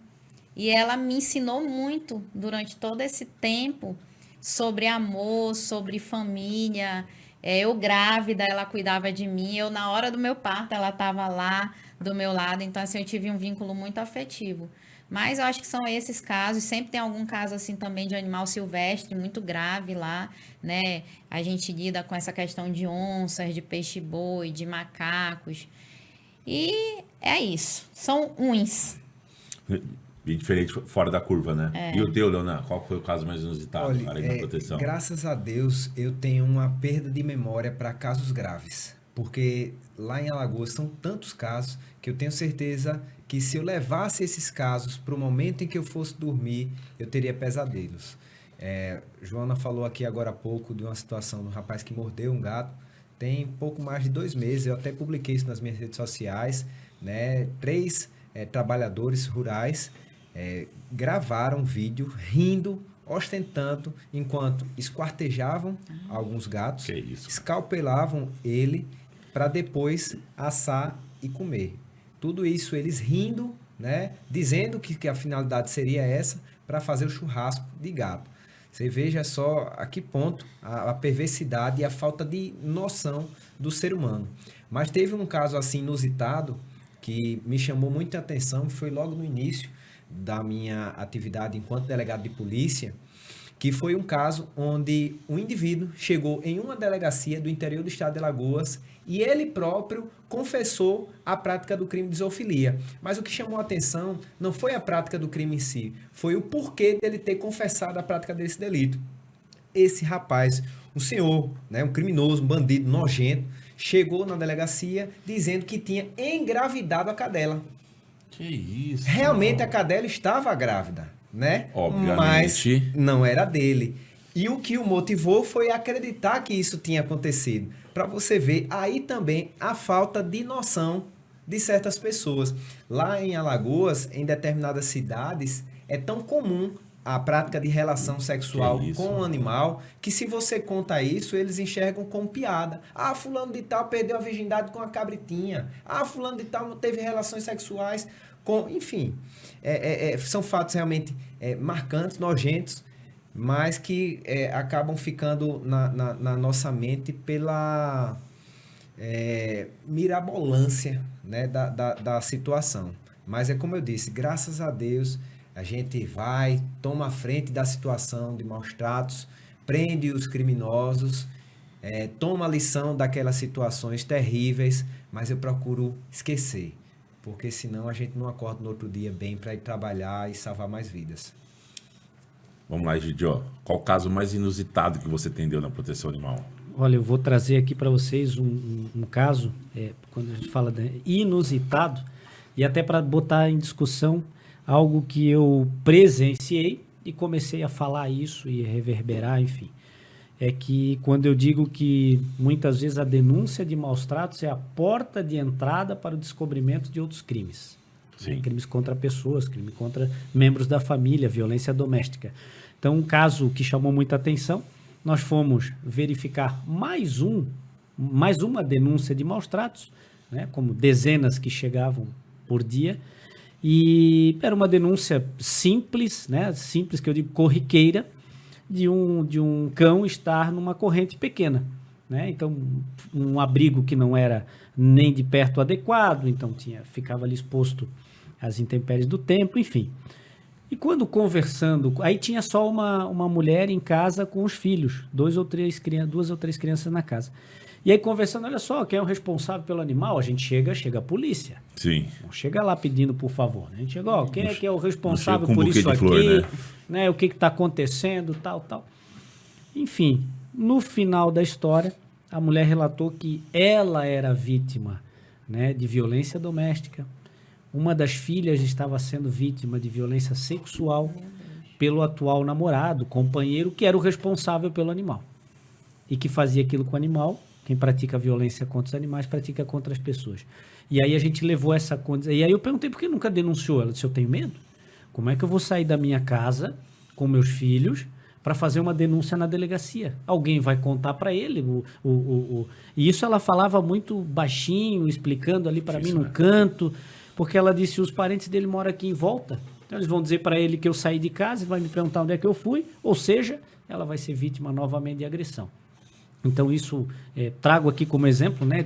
E ela me ensinou muito durante todo esse tempo sobre amor, sobre família. Eu grávida, ela cuidava de mim. Eu, na hora do meu parto, ela estava lá do meu lado. Então, assim, eu tive um vínculo muito afetivo. Mas eu acho que são esses casos. Sempre tem algum caso, assim, também de animal silvestre muito grave lá, né? A gente lida com essa questão de onças, de peixe-boi, de macacos. E é isso. São uns. Bem diferente, fora da curva, né? E o teu, Leonan, qual foi o caso mais inusitado, Olha, além da proteção? graças a Deus eu tenho uma perda de memória para casos graves, porque lá em Alagoas são tantos casos que eu tenho certeza que se eu levasse esses casos para o momento em que eu fosse dormir, eu teria pesadelos. Joana falou aqui agora há pouco de uma situação do rapaz que mordeu um gato, tem pouco mais de 2 meses, eu até publiquei isso nas minhas redes sociais, né? 3 trabalhadores rurais gravaram vídeo rindo, ostentando, enquanto esquartejavam alguns gatos, Que isso? escalpelavam ele para depois assar e comer. Tudo isso eles rindo, né, dizendo que a finalidade seria essa, para fazer o churrasco de gato. Você veja só a que ponto a perversidade e a falta de noção do ser humano. Mas teve um caso assim inusitado que me chamou muita atenção, foi logo no início da minha atividade enquanto delegado de polícia, que foi um caso onde um indivíduo chegou em uma delegacia do interior do estado de Alagoas e ele próprio confessou a prática do crime de zoofilia. Mas o que chamou a atenção não foi a prática do crime em si, foi o porquê dele ter confessado a prática desse delito. Esse rapaz, um senhor, né, um criminoso, um bandido nojento, chegou na delegacia dizendo que tinha engravidado a cadela. Que isso? Realmente a cadela estava grávida, né? Obviamente. Mas não era dele. E o que o motivou foi acreditar que isso tinha acontecido. Para você ver aí também a falta de noção de certas pessoas. Lá em Alagoas, em determinadas cidades, é tão comum a prática de relação sexual com o animal, que se você conta isso, eles enxergam como piada. Ah, fulano de tal perdeu a virgindade com a cabritinha. Ah, fulano de tal não teve relações sexuais com... Enfim, são fatos realmente marcantes, nojentos, mas que acabam ficando na nossa mente pela mirabolância, né, da situação. Mas é como eu disse, graças a Deus... A gente vai, toma a frente da situação de maus tratos, prende os criminosos, toma a lição daquelas situações terríveis, mas eu procuro esquecer, porque senão a gente não acorda no outro dia bem para ir trabalhar e salvar mais vidas. Vamos lá, Egidio. Qual o caso mais inusitado que você atendeu na proteção animal? Olha, eu vou trazer aqui para vocês um caso, quando a gente fala de inusitado, e até para botar em discussão algo que eu presenciei e comecei a falar isso e reverberar, enfim. É que quando eu digo que muitas vezes a denúncia de maus tratos é a porta de entrada para o descobrimento de outros crimes. Sim. Crimes contra pessoas, crime contra membros da família, violência doméstica. Então, um caso que chamou muita atenção, nós fomos verificar mais uma denúncia de maus tratos, né, como dezenas que chegavam por dia. E era uma denúncia simples, né? Simples que eu digo corriqueira, de um cão estar numa corrente pequena, né? Então, um abrigo que não era nem de perto adequado, então ficava ali exposto às intempéries do tempo, enfim. E quando conversando, aí tinha só uma mulher em casa com os filhos, 2 ou 3 crianças na casa. E aí conversando, olha só, quem é o responsável pelo animal? A gente chega a polícia. Sim. Não chega lá pedindo por favor. Né? A gente chega, ó, quem é que é o responsável por isso aqui? Flor, né? O que está acontecendo, tal. Enfim, no final da história, a mulher relatou que ela era vítima, né, de violência doméstica. Uma das filhas estava sendo vítima de violência sexual pelo atual namorado, companheiro, que era o responsável pelo animal. E que fazia aquilo com o animal. Quem pratica violência contra os animais, pratica contra as pessoas. E aí a gente levou essa condição. E aí eu perguntei por que nunca denunciou. Ela disse, eu tenho medo. Como é que eu vou sair da minha casa com meus filhos para fazer uma denúncia na delegacia? Alguém vai contar para ele. E isso ela falava muito baixinho, explicando ali para mim no canto, porque ela disse, os parentes dele moram aqui em volta. Então eles vão dizer para ele que eu saí de casa, vai me perguntar onde é que eu fui, ou seja, ela vai ser vítima novamente de agressão. Então, isso trago aqui como exemplo, né,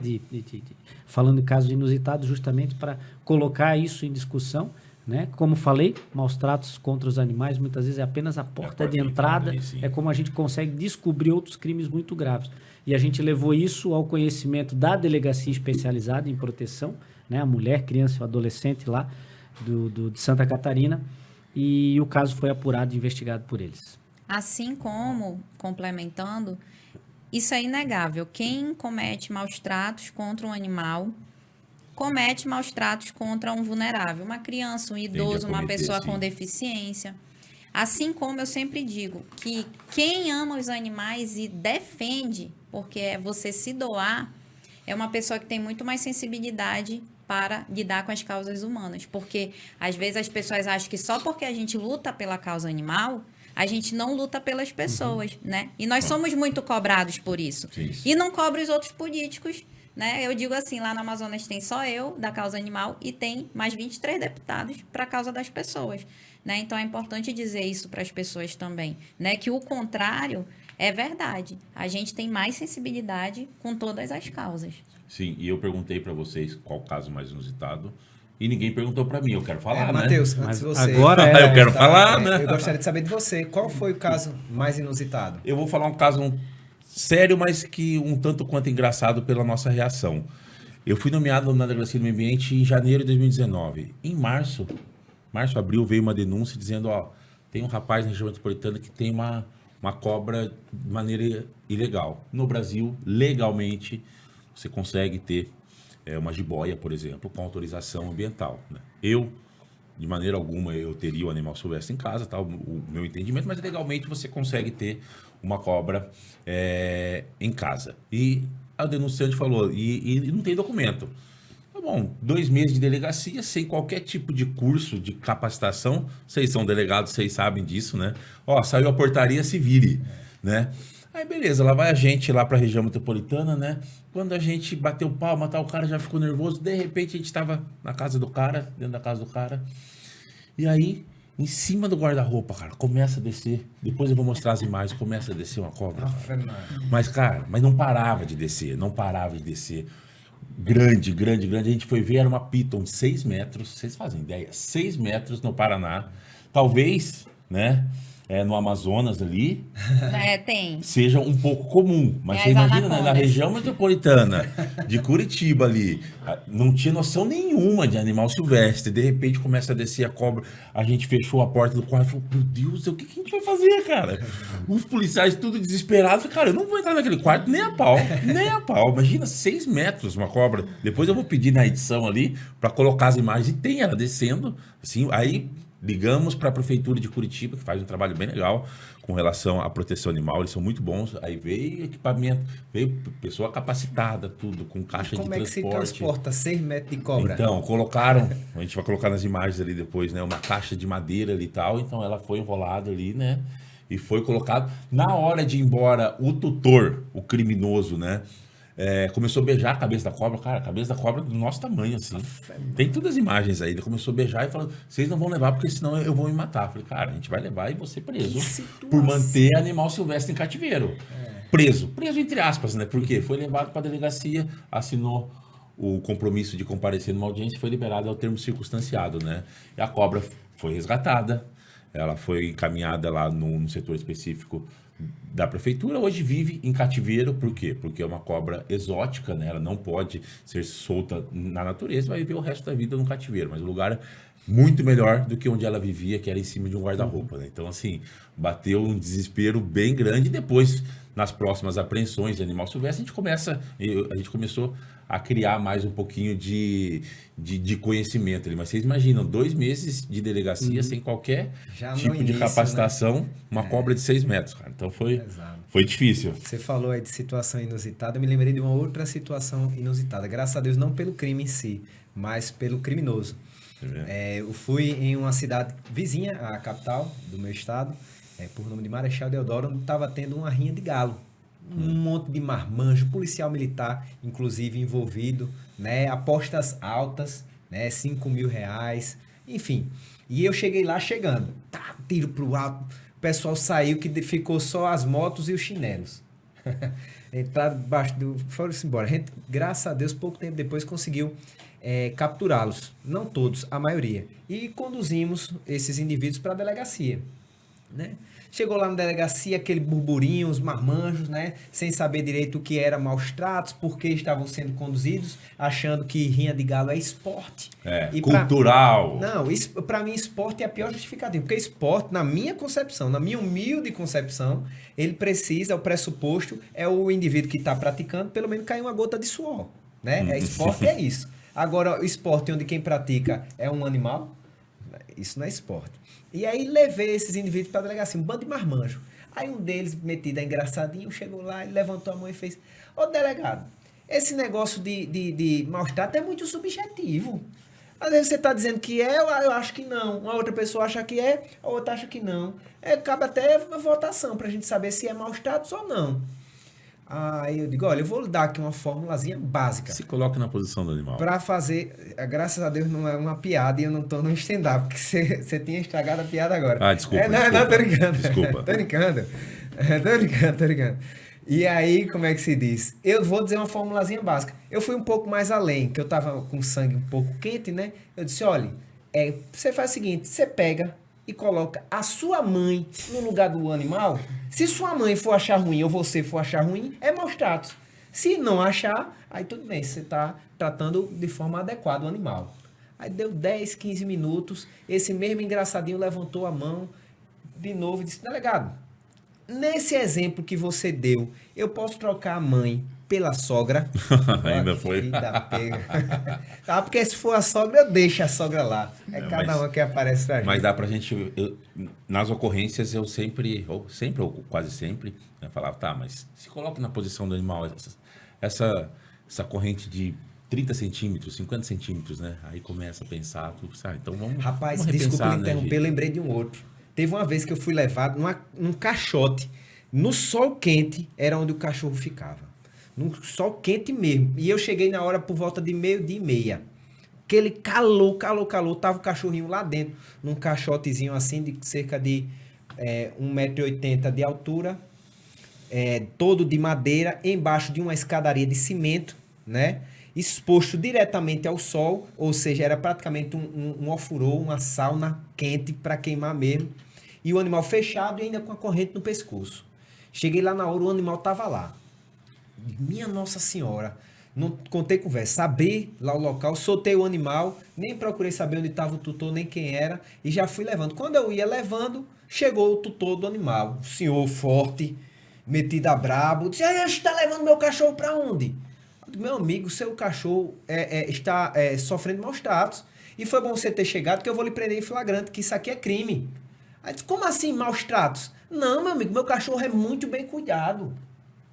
falando de casos inusitados, justamente para colocar isso em discussão. Né? Como falei, maus tratos contra os animais muitas vezes é apenas a porta de entrada, é como a gente consegue descobrir outros crimes muito graves. E a gente levou isso ao conhecimento da delegacia especializada em proteção, né? A mulher, criança e o adolescente lá de Santa Catarina, e o caso foi apurado e investigado por eles. Assim como, complementando, isso é inegável. Quem comete maus tratos contra um animal comete maus tratos contra um vulnerável, uma criança, um idoso, uma pessoa com deficiência. Assim como eu sempre digo que quem ama os animais e defende, porque é você se doar, é uma pessoa que tem muito mais sensibilidade para lidar com as causas humanas. Porque às vezes as pessoas acham que só porque a gente luta pela causa animal, a gente não luta pelas pessoas, né? E nós somos muito cobrados por isso. Sim. E não cobra os outros políticos. Né? Eu digo assim, lá no Amazonas tem só eu, da causa animal, e tem mais 23 deputados para a causa das pessoas. Né? Então, é importante dizer isso para as pessoas também, né? Que o contrário é verdade. A gente tem mais sensibilidade com todas as causas. Sim, e eu perguntei para vocês qual o caso mais inusitado, e ninguém perguntou para mim. Eu quero falar, né? Matheus, antes de você... Agora eu quero falar, né? Eu gostaria de saber de você, qual foi o caso mais inusitado? Eu vou falar um caso sério, mas que um tanto quanto engraçado pela nossa reação. Eu fui nomeado na Delegacia do Meio Ambiente em janeiro de 2019. Em março, abril, veio uma denúncia dizendo, tem um rapaz na região metropolitana que tem uma cobra de maneira ilegal. No Brasil, legalmente, você consegue ter uma jiboia, por exemplo, com autorização ambiental. Né? De maneira alguma, eu teria o animal silvestre em casa, tá? O meu entendimento, mas legalmente você consegue ter uma cobra em casa. E a denunciante falou, e não tem documento. Tá bom, 2 meses de delegacia, sem qualquer tipo de curso de capacitação, vocês são delegados, vocês sabem disso, né? Saiu a portaria, se vire, né? Aí beleza, lá vai a gente lá para a região metropolitana, né? Quando a gente bateu palma, o cara já ficou nervoso, de repente a gente estava na casa do cara, dentro da casa do cara, e aí, em cima do guarda-roupa, cara, começa a descer, depois eu vou mostrar as imagens, começa a descer uma cobra, cara. Mas não parava de descer, grande, a gente foi ver, era uma piton de 6 metros, vocês fazem ideia, 6 metros no Paraná, talvez, né? No Amazonas ali, Tem. seja um pouco comum. Mas você imagina, né, na região metropolitana de Curitiba ali, não tinha noção nenhuma de animal silvestre. De repente começa a descer a cobra, a gente fechou a porta do quarto e falou, meu Deus, o que a gente vai fazer, cara? Os policiais tudo desesperados, cara, eu não vou entrar naquele quarto nem a pau. Imagina, 6 metros uma cobra. Depois eu vou pedir na edição ali para colocar as imagens, e tem ela descendo, assim, aí... Ligamos para a Prefeitura de Curitiba, que faz um trabalho bem legal com relação à proteção animal, eles são muito bons. Aí veio equipamento, veio pessoa capacitada, tudo, com caixa de transporte. Como é que se transporta 6 metros de cobra? Então, colocaram, a gente vai colocar nas imagens ali depois, né, uma caixa de madeira ali e tal, então ela foi enrolada ali, né, e foi colocado. Na hora de ir embora, o tutor, o criminoso, né, começou a beijar a cabeça da cobra, cara, a cabeça da cobra do nosso tamanho, assim. Tem todas as imagens aí. Ele começou a beijar e falou, vocês não vão levar porque senão eu vou me matar. Eu falei, cara, a gente vai levar e você preso por manter animal silvestre em cativeiro. Preso entre aspas, né? Porque foi levado para a delegacia, assinou o compromisso de comparecer numa audiência e foi liberado ao termo circunstanciado, né? E a cobra foi resgatada, ela foi encaminhada lá num setor específico da prefeitura, hoje vive em cativeiro, por quê? Porque é uma cobra exótica, né? Ela não pode ser solta na natureza, vai viver o resto da vida no cativeiro, mas o lugar é muito melhor do que onde ela vivia, que era em cima de um guarda-roupa, né? Então, assim, bateu um desespero bem grande, e depois, nas próximas apreensões de animal silvestre, a gente começou a criar mais um pouquinho de conhecimento ali. Mas vocês imaginam, 2 meses de delegacia sem qualquer tipo de capacitação, né? Uma cobra de 6 metros, cara. Então foi difícil. Você falou aí de situação inusitada, eu me lembrei de uma outra situação inusitada. Graças a Deus, não pelo crime em si, mas pelo criminoso. Eu fui em uma cidade vizinha à capital do meu estado, por nome de Marechal Deodoro, onde estava tendo uma rinha de galo. Um monte de marmanjo, policial militar, inclusive, envolvido, né? Apostas altas, né? 5 mil reais, enfim. E eu cheguei lá chegando, tiro pro alto, o pessoal saiu, que ficou só as motos e os chinelos. entraram debaixo foram-se embora. A gente, graças a Deus, pouco tempo depois conseguiu capturá-los. Não todos, a maioria. E conduzimos esses indivíduos para a delegacia, né? Chegou lá na delegacia, aquele burburinho, os marmanjos, né? Sem saber direito o que era maus tratos, por que estavam sendo conduzidos, achando que rinha de galo é esporte. E cultural. Não, para mim esporte é a pior justificativa, porque esporte, na minha concepção, na minha humilde concepção, ele precisa, o pressuposto é o indivíduo que está praticando, pelo menos cair uma gota de suor, né? Esporte é isso. Agora, o esporte onde quem pratica é um animal, isso não é esporte. E aí levei esses indivíduos para a delegacia, um bando de marmanjo. Aí um deles, metido a engraçadinho, chegou lá e levantou a mão e fez: ô delegado, esse negócio de maus-tratos é muito subjetivo. Às vezes você está dizendo que é, eu acho que não. Uma outra pessoa acha que é, a outra acha que não. Cabe até votação para a gente saber se é maus-tratos ou não. Aí eu digo: olha, eu vou lhe dar aqui uma formulazinha básica. Se coloca na posição do animal. Para fazer, graças a Deus não é uma piada e eu não tô no stand-up, porque você tinha estragado a piada agora. Desculpa. Não, tô brincando. Desculpa. Tô brincando. E aí, como é que se diz? Eu vou dizer uma formulazinha básica. Eu fui um pouco mais além, que eu tava com sangue um pouco quente, né? Eu disse: olha, você faz o seguinte, você pega e coloca a sua mãe no lugar do animal. Se sua mãe for achar ruim ou você for achar ruim, é maus tratos. Se não achar, aí tudo bem, você está tratando de forma adequada o animal. Aí deu 10, 15 minutos, esse mesmo engraçadinho levantou a mão de novo e disse: delegado, nesse exemplo que você deu, eu posso trocar a mãe pela sogra? Ainda foi. Porque se for a sogra, eu deixo a sogra lá. Cada uma que aparece pra gente. Mas dá pra gente... nas ocorrências, eu sempre, ou quase sempre, falava: tá, mas se coloca na posição do animal, essa corrente de 30 centímetros, 50 centímetros, né? Aí começa a pensar, tudo, então vamos... Rapaz, vamos desculpa repensar, interromper, né, eu lembrei de um outro. Teve uma vez que eu fui levado num caixote, no sol quente, era onde o cachorro ficava. Num sol quente mesmo. E eu cheguei na hora por volta de 12:30. Aquele calor, tava o cachorrinho lá dentro, num caixotezinho assim, de cerca de 1,80 m de altura, todo de madeira, embaixo de uma escadaria de cimento, né? Exposto diretamente ao sol, ou seja, era praticamente um ofurô, uma sauna quente para queimar mesmo. E o animal fechado e ainda com a corrente no pescoço. Cheguei lá na hora, o animal tava lá. Minha Nossa Senhora, não contei conversa, abri lá o local, soltei o animal, nem procurei saber onde estava o tutor, nem quem era, e já fui levando. Quando eu ia levando, chegou o tutor do animal, um senhor forte, metido a brabo, disse: você está levando meu cachorro para onde? Eu disse: meu amigo, seu cachorro está sofrendo maus tratos, e foi bom você ter chegado, que eu vou lhe prender em flagrante, que isso aqui é crime. Aí disse: como assim maus tratos? Não, meu amigo, meu cachorro é muito bem cuidado.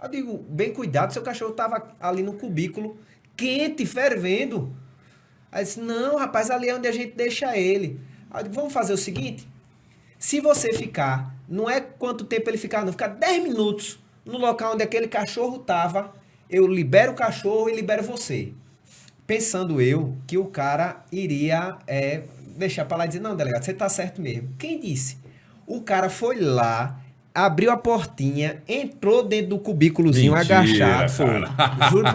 Eu digo: bem cuidado, seu cachorro estava ali no cubículo, quente, fervendo. Aí disse: não, rapaz, ali é onde a gente deixa ele. Aí eu digo: vamos fazer o seguinte, se você ficar, não é quanto tempo ele ficar, não, ficar 10 minutos no local onde aquele cachorro estava, eu libero o cachorro e libero você. Pensando eu que o cara iria deixar para lá e dizer: não, delegado, você está certo mesmo. Quem disse? O cara foi lá, abriu a portinha, entrou dentro do cubículozinho. Mentira, agachado. Foi. Juro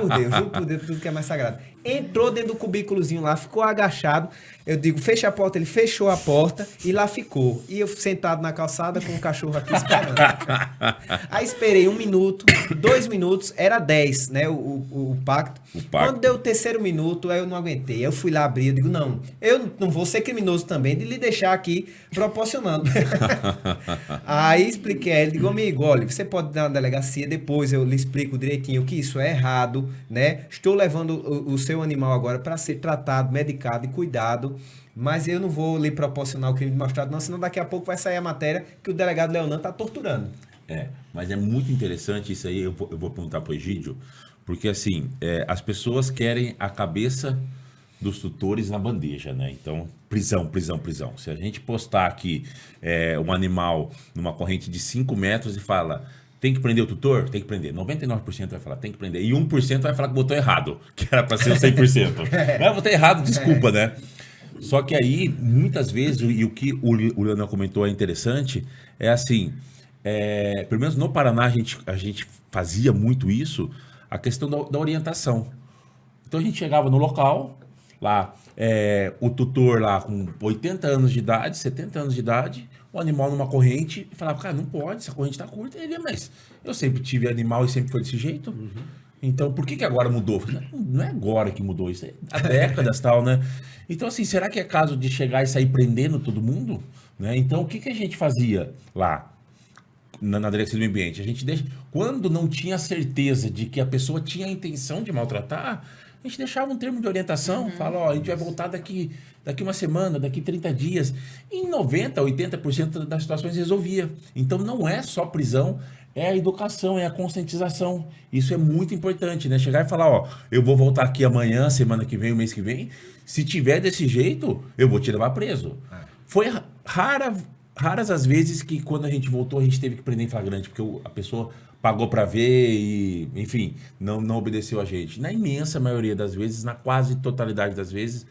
por Deus, tudo que é mais sagrado. Entrou dentro do cubículozinho lá, ficou agachado. Eu digo: fecha a porta. Ele fechou a porta e lá ficou. E eu sentado na calçada com o cachorro aqui esperando. Aí esperei 1 minuto, 2 minutos, era 10, né? O pacto. Quando deu o 3º minuto, aí eu não aguentei. Eu fui lá abrir, eu digo: não, eu não vou ser criminoso também de lhe deixar aqui proporcionando. Aí expliquei a ele, digo: amigo, olha, você pode dar na delegacia, depois eu lhe explico direitinho que isso é errado, né? Estou levando o seu animal agora para ser tratado, medicado e cuidado, mas eu não vou lhe proporcionar o crime de maus-tratos, não, senão daqui a pouco vai sair a matéria que o delegado Leonan está torturando. Mas é muito interessante isso aí, eu vou perguntar para o Egídio, porque assim, as pessoas querem a cabeça dos tutores na bandeja, né? Então, prisão. Se a gente postar aqui um animal numa corrente de 5 metros e fala: tem que prender o tutor? Tem que prender. 99% vai falar: tem que prender. E 1% vai falar que botou errado, que era para ser 100%. Mas botou errado, desculpa, né? Só que aí, muitas vezes, e o que o Leonan comentou é interessante, é assim, pelo menos no Paraná a gente fazia muito isso, a questão da orientação. Então a gente chegava no local, lá, o tutor lá com 80 anos de idade, 70 anos de idade, o animal numa corrente, e falava, cara, não pode, essa corrente tá curta. Ele, mas eu sempre tive animal e sempre foi desse jeito. Então, por que agora mudou? Não é agora que mudou, isso é há décadas tal, né? Então, assim, será que é caso de chegar e sair prendendo todo mundo? Né? Então, o que a gente fazia lá na Delegacia do Meio Ambiente? A gente quando não tinha certeza de que a pessoa tinha a intenção de maltratar, a gente deixava um termo de orientação, fala, ó, a gente vai voltar daqui uma semana, daqui 30 dias. E em 90%, 80% das situações resolvia. Então, não é só prisão, é a educação, é a conscientização. Isso é muito importante, né? Chegar e falar, ó, eu vou voltar aqui amanhã, semana que vem, o mês que vem. Se tiver desse jeito, eu vou te levar preso. Foi raras as vezes que quando a gente voltou, a gente teve que prender em flagrante, porque a pessoa pagou para ver e, enfim, não obedeceu a gente. Na imensa maioria das vezes, na quase totalidade das vezes,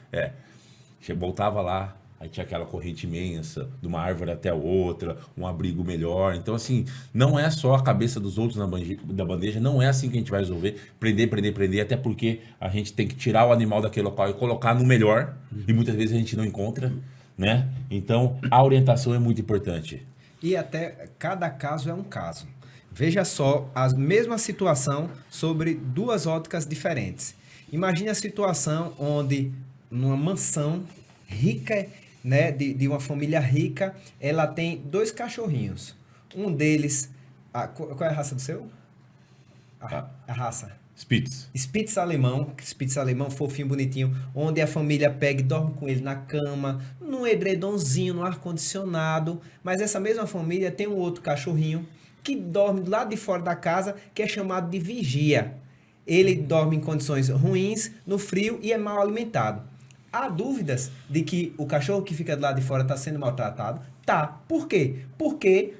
voltava lá, aí tinha aquela corrente imensa, de uma árvore até a outra, um abrigo melhor. Então, assim, não é só a cabeça dos outros da bandeja, não é assim que a gente vai resolver. Prender, até porque a gente tem que tirar o animal daquele local e colocar no melhor, e muitas vezes a gente não encontra, né? Então, a orientação é muito importante. E até cada caso é um caso. Veja só, a mesma situação sobre duas óticas diferentes. Imagine a situação onde, numa mansão rica, né, de uma família rica, ela tem 2 cachorrinhos. Um deles... qual é a raça do seu? A raça? Spitz. Spitz alemão, fofinho, bonitinho, onde a família pega e dorme com ele na cama, num edredomzinho, no ar-condicionado. Mas essa mesma família tem um outro cachorrinho que dorme do lado de fora da casa, que é chamado de vigia. Ele dorme em condições ruins, no frio e é mal alimentado. Há dúvidas de que o cachorro que fica do lado de fora está sendo maltratado? Tá. Por quê? Porque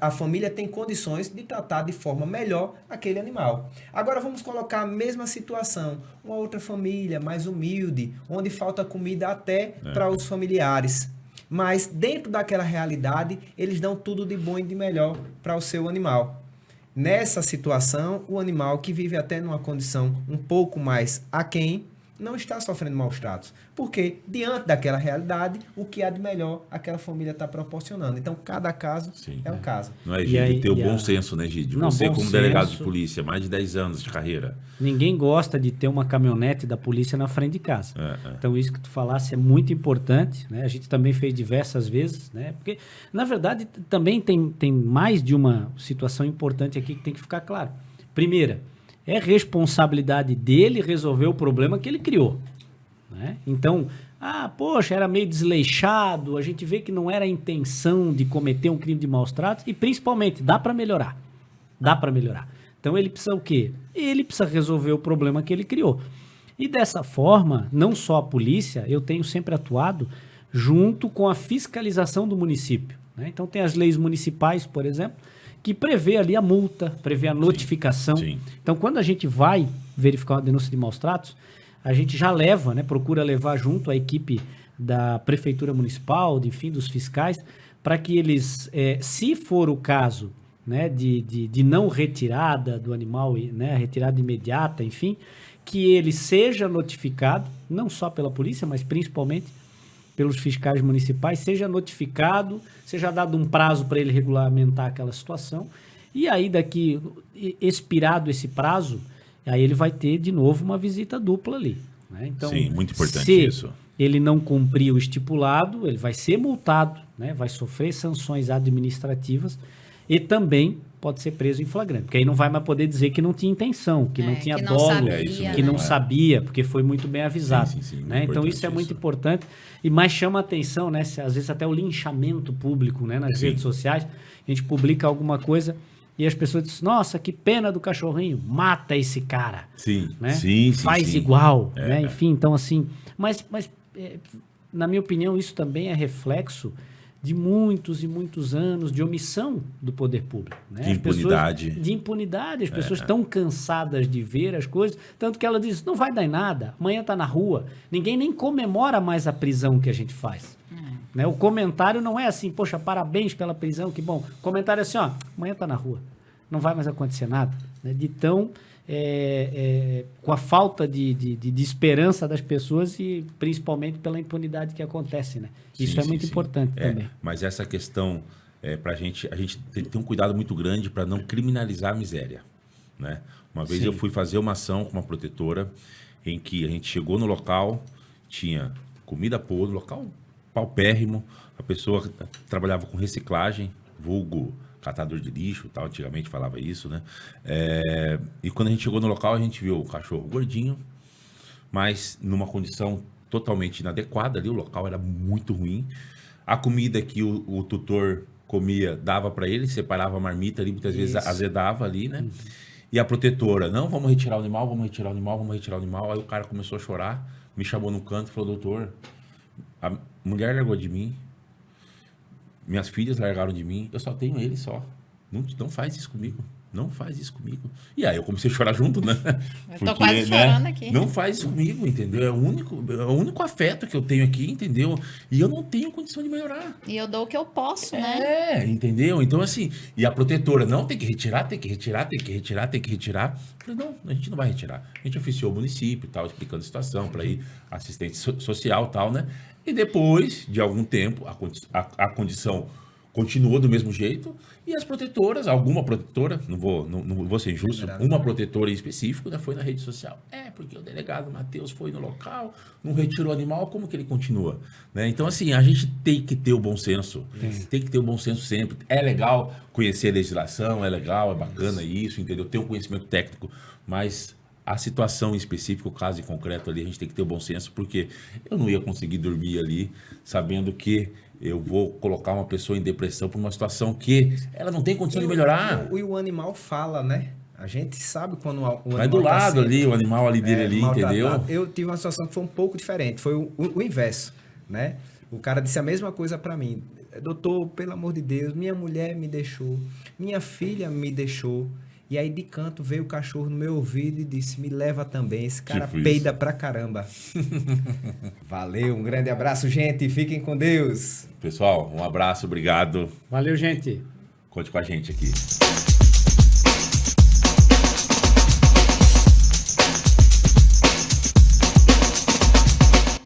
a família tem condições de tratar de forma melhor aquele animal. Agora vamos colocar a mesma situação. Uma outra família mais humilde, onde falta comida até para os familiares. Mas dentro daquela realidade, eles dão tudo de bom e de melhor para o seu animal. Nessa situação, o animal que vive até numa condição um pouco mais aquém, não está sofrendo maus tratos. Porque, diante daquela realidade, o que há de melhor aquela família está proporcionando. Então, cada caso é um caso. Não é, Egídio? Ter o bom senso, né, Egídio? Não, você, bom como delegado senso. de polícia, mais de 10 anos de carreira. Ninguém gosta de ter uma caminhonete da polícia na frente de casa. Então, isso que tu falasse é muito importante, né? A gente também fez diversas vezes, né? Porque, na verdade, também tem mais de uma situação importante aqui que tem que ficar claro. Primeira, é responsabilidade dele resolver o problema que ele criou, né? Então, poxa, era meio desleixado, a gente vê que não era a intenção de cometer um crime de maus tratos e, principalmente, dá para melhorar. Dá para melhorar. Então, ele precisa o quê? Ele precisa resolver o problema que ele criou. E dessa forma, não só a polícia, eu tenho sempre atuado junto com a fiscalização do município, né? Então, tem as leis municipais, por exemplo, que prevê ali a multa, prevê a notificação. Sim. Então, quando a gente vai verificar uma denúncia de maus tratos, a gente já leva, né, procura levar junto a equipe da Prefeitura Municipal, enfim, dos fiscais, para que eles, se for o caso, né, de não retirada do animal, né, retirada imediata, enfim, que ele seja notificado, não só pela polícia, mas principalmente pelos fiscais municipais, seja notificado, seja dado um prazo para ele regulamentar aquela situação, e aí daqui, expirado esse prazo, aí ele vai ter de novo uma visita dupla ali, né? Então, sim, muito importante se isso. ele não cumprir o estipulado, ele vai ser multado, né? Vai sofrer sanções administrativas e também pode ser preso em flagrante, porque aí não vai mais poder dizer que não tinha intenção, que não tinha que não dolo, sabia, que não sabia, porque foi muito bem avisado. Sim, né? Então isso é muito importante, e mais chama a atenção, né? Às vezes até o linchamento público, né? Nas redes sociais, a gente publica alguma coisa e as pessoas dizem, nossa, que pena do cachorrinho, mata esse cara. Sim, né? sim. Faz igual, né? Enfim, então assim, mas na minha opinião isso também é reflexo de muitos e muitos anos de omissão do poder público, né? De impunidade. De impunidade. As pessoas estão cansadas de ver as coisas, tanto que ela diz, não vai dar em nada, amanhã está na rua. Ninguém nem comemora mais a prisão que a gente faz. Né? O comentário não é assim, poxa, parabéns pela prisão, que bom. O comentário é assim, ó, amanhã tá na rua, não vai mais acontecer nada. Né? De tão, com a falta de esperança das pessoas e principalmente pela impunidade que acontece, né? Isso é muito importante também. Mas essa questão, a gente tem que ter um cuidado muito grande para não criminalizar a miséria, né? Uma vez eu fui fazer uma ação com uma protetora em que a gente chegou no local, tinha comida podre, local paupérrimo, a pessoa trabalhava com reciclagem, vulgo catador de lixo, tal, antigamente falava isso, né? E quando a gente chegou no local, a gente viu o cachorro gordinho, mas numa condição totalmente inadequada ali, o local era muito ruim. A comida que o tutor comia, dava para ele, separava a marmita ali, muitas vezes azedava ali, né? E a protetora, não, vamos retirar o animal, vamos retirar o animal, vamos retirar o animal. Aí o cara começou a chorar, me chamou no canto e falou, doutor, a mulher largou de mim, minhas filhas largaram de mim, eu só tenho ele só. Não faz isso comigo. Não faz isso comigo. E aí eu comecei a chorar junto, né? Eu tô quase chorando aqui. Não faz isso comigo, entendeu? É o único afeto que eu tenho aqui, entendeu? E eu não tenho condição de melhorar. E eu dou o que eu posso, né? Entendeu? Então, assim, e a protetora, não, tem que retirar, tem que retirar, tem que retirar, tem que retirar. Eu falei, não, a gente não vai retirar. A gente oficiou o município e tal, explicando a situação, para ir assistente social e tal, né? E depois de algum tempo, a condição continuou do mesmo jeito, e as protetoras, alguma protetora, não vou ser injusto, uma protetora em específico, né, foi na rede social. Porque o delegado Matheus foi no local, não retirou o animal, como que ele continua? Né? Então, assim, a gente tem que ter o bom senso. Tem que ter o bom senso sempre. É legal conhecer a legislação, é legal, é bacana isso, entendeu? Ter um conhecimento técnico, mas a situação em específico, o caso em concreto ali, a gente tem que ter o bom senso, porque eu não ia conseguir dormir ali sabendo que eu vou colocar uma pessoa em depressão por uma situação que ela não tem condição de melhorar. E o animal fala, né? A gente sabe quando o animal vai do lado ali, o animal ali dele ali, entendeu? Eu tive uma situação que foi um pouco diferente, foi o inverso, né? O cara disse a mesma coisa para mim. Doutor, pelo amor de Deus, minha mulher me deixou, minha filha me deixou. E aí, de canto, veio o cachorro no meu ouvido e disse, me leva também. Esse cara peida pra caramba. Valeu, um grande abraço, gente. Fiquem com Deus. Pessoal, um abraço, obrigado. Valeu, gente. Conte com a gente aqui.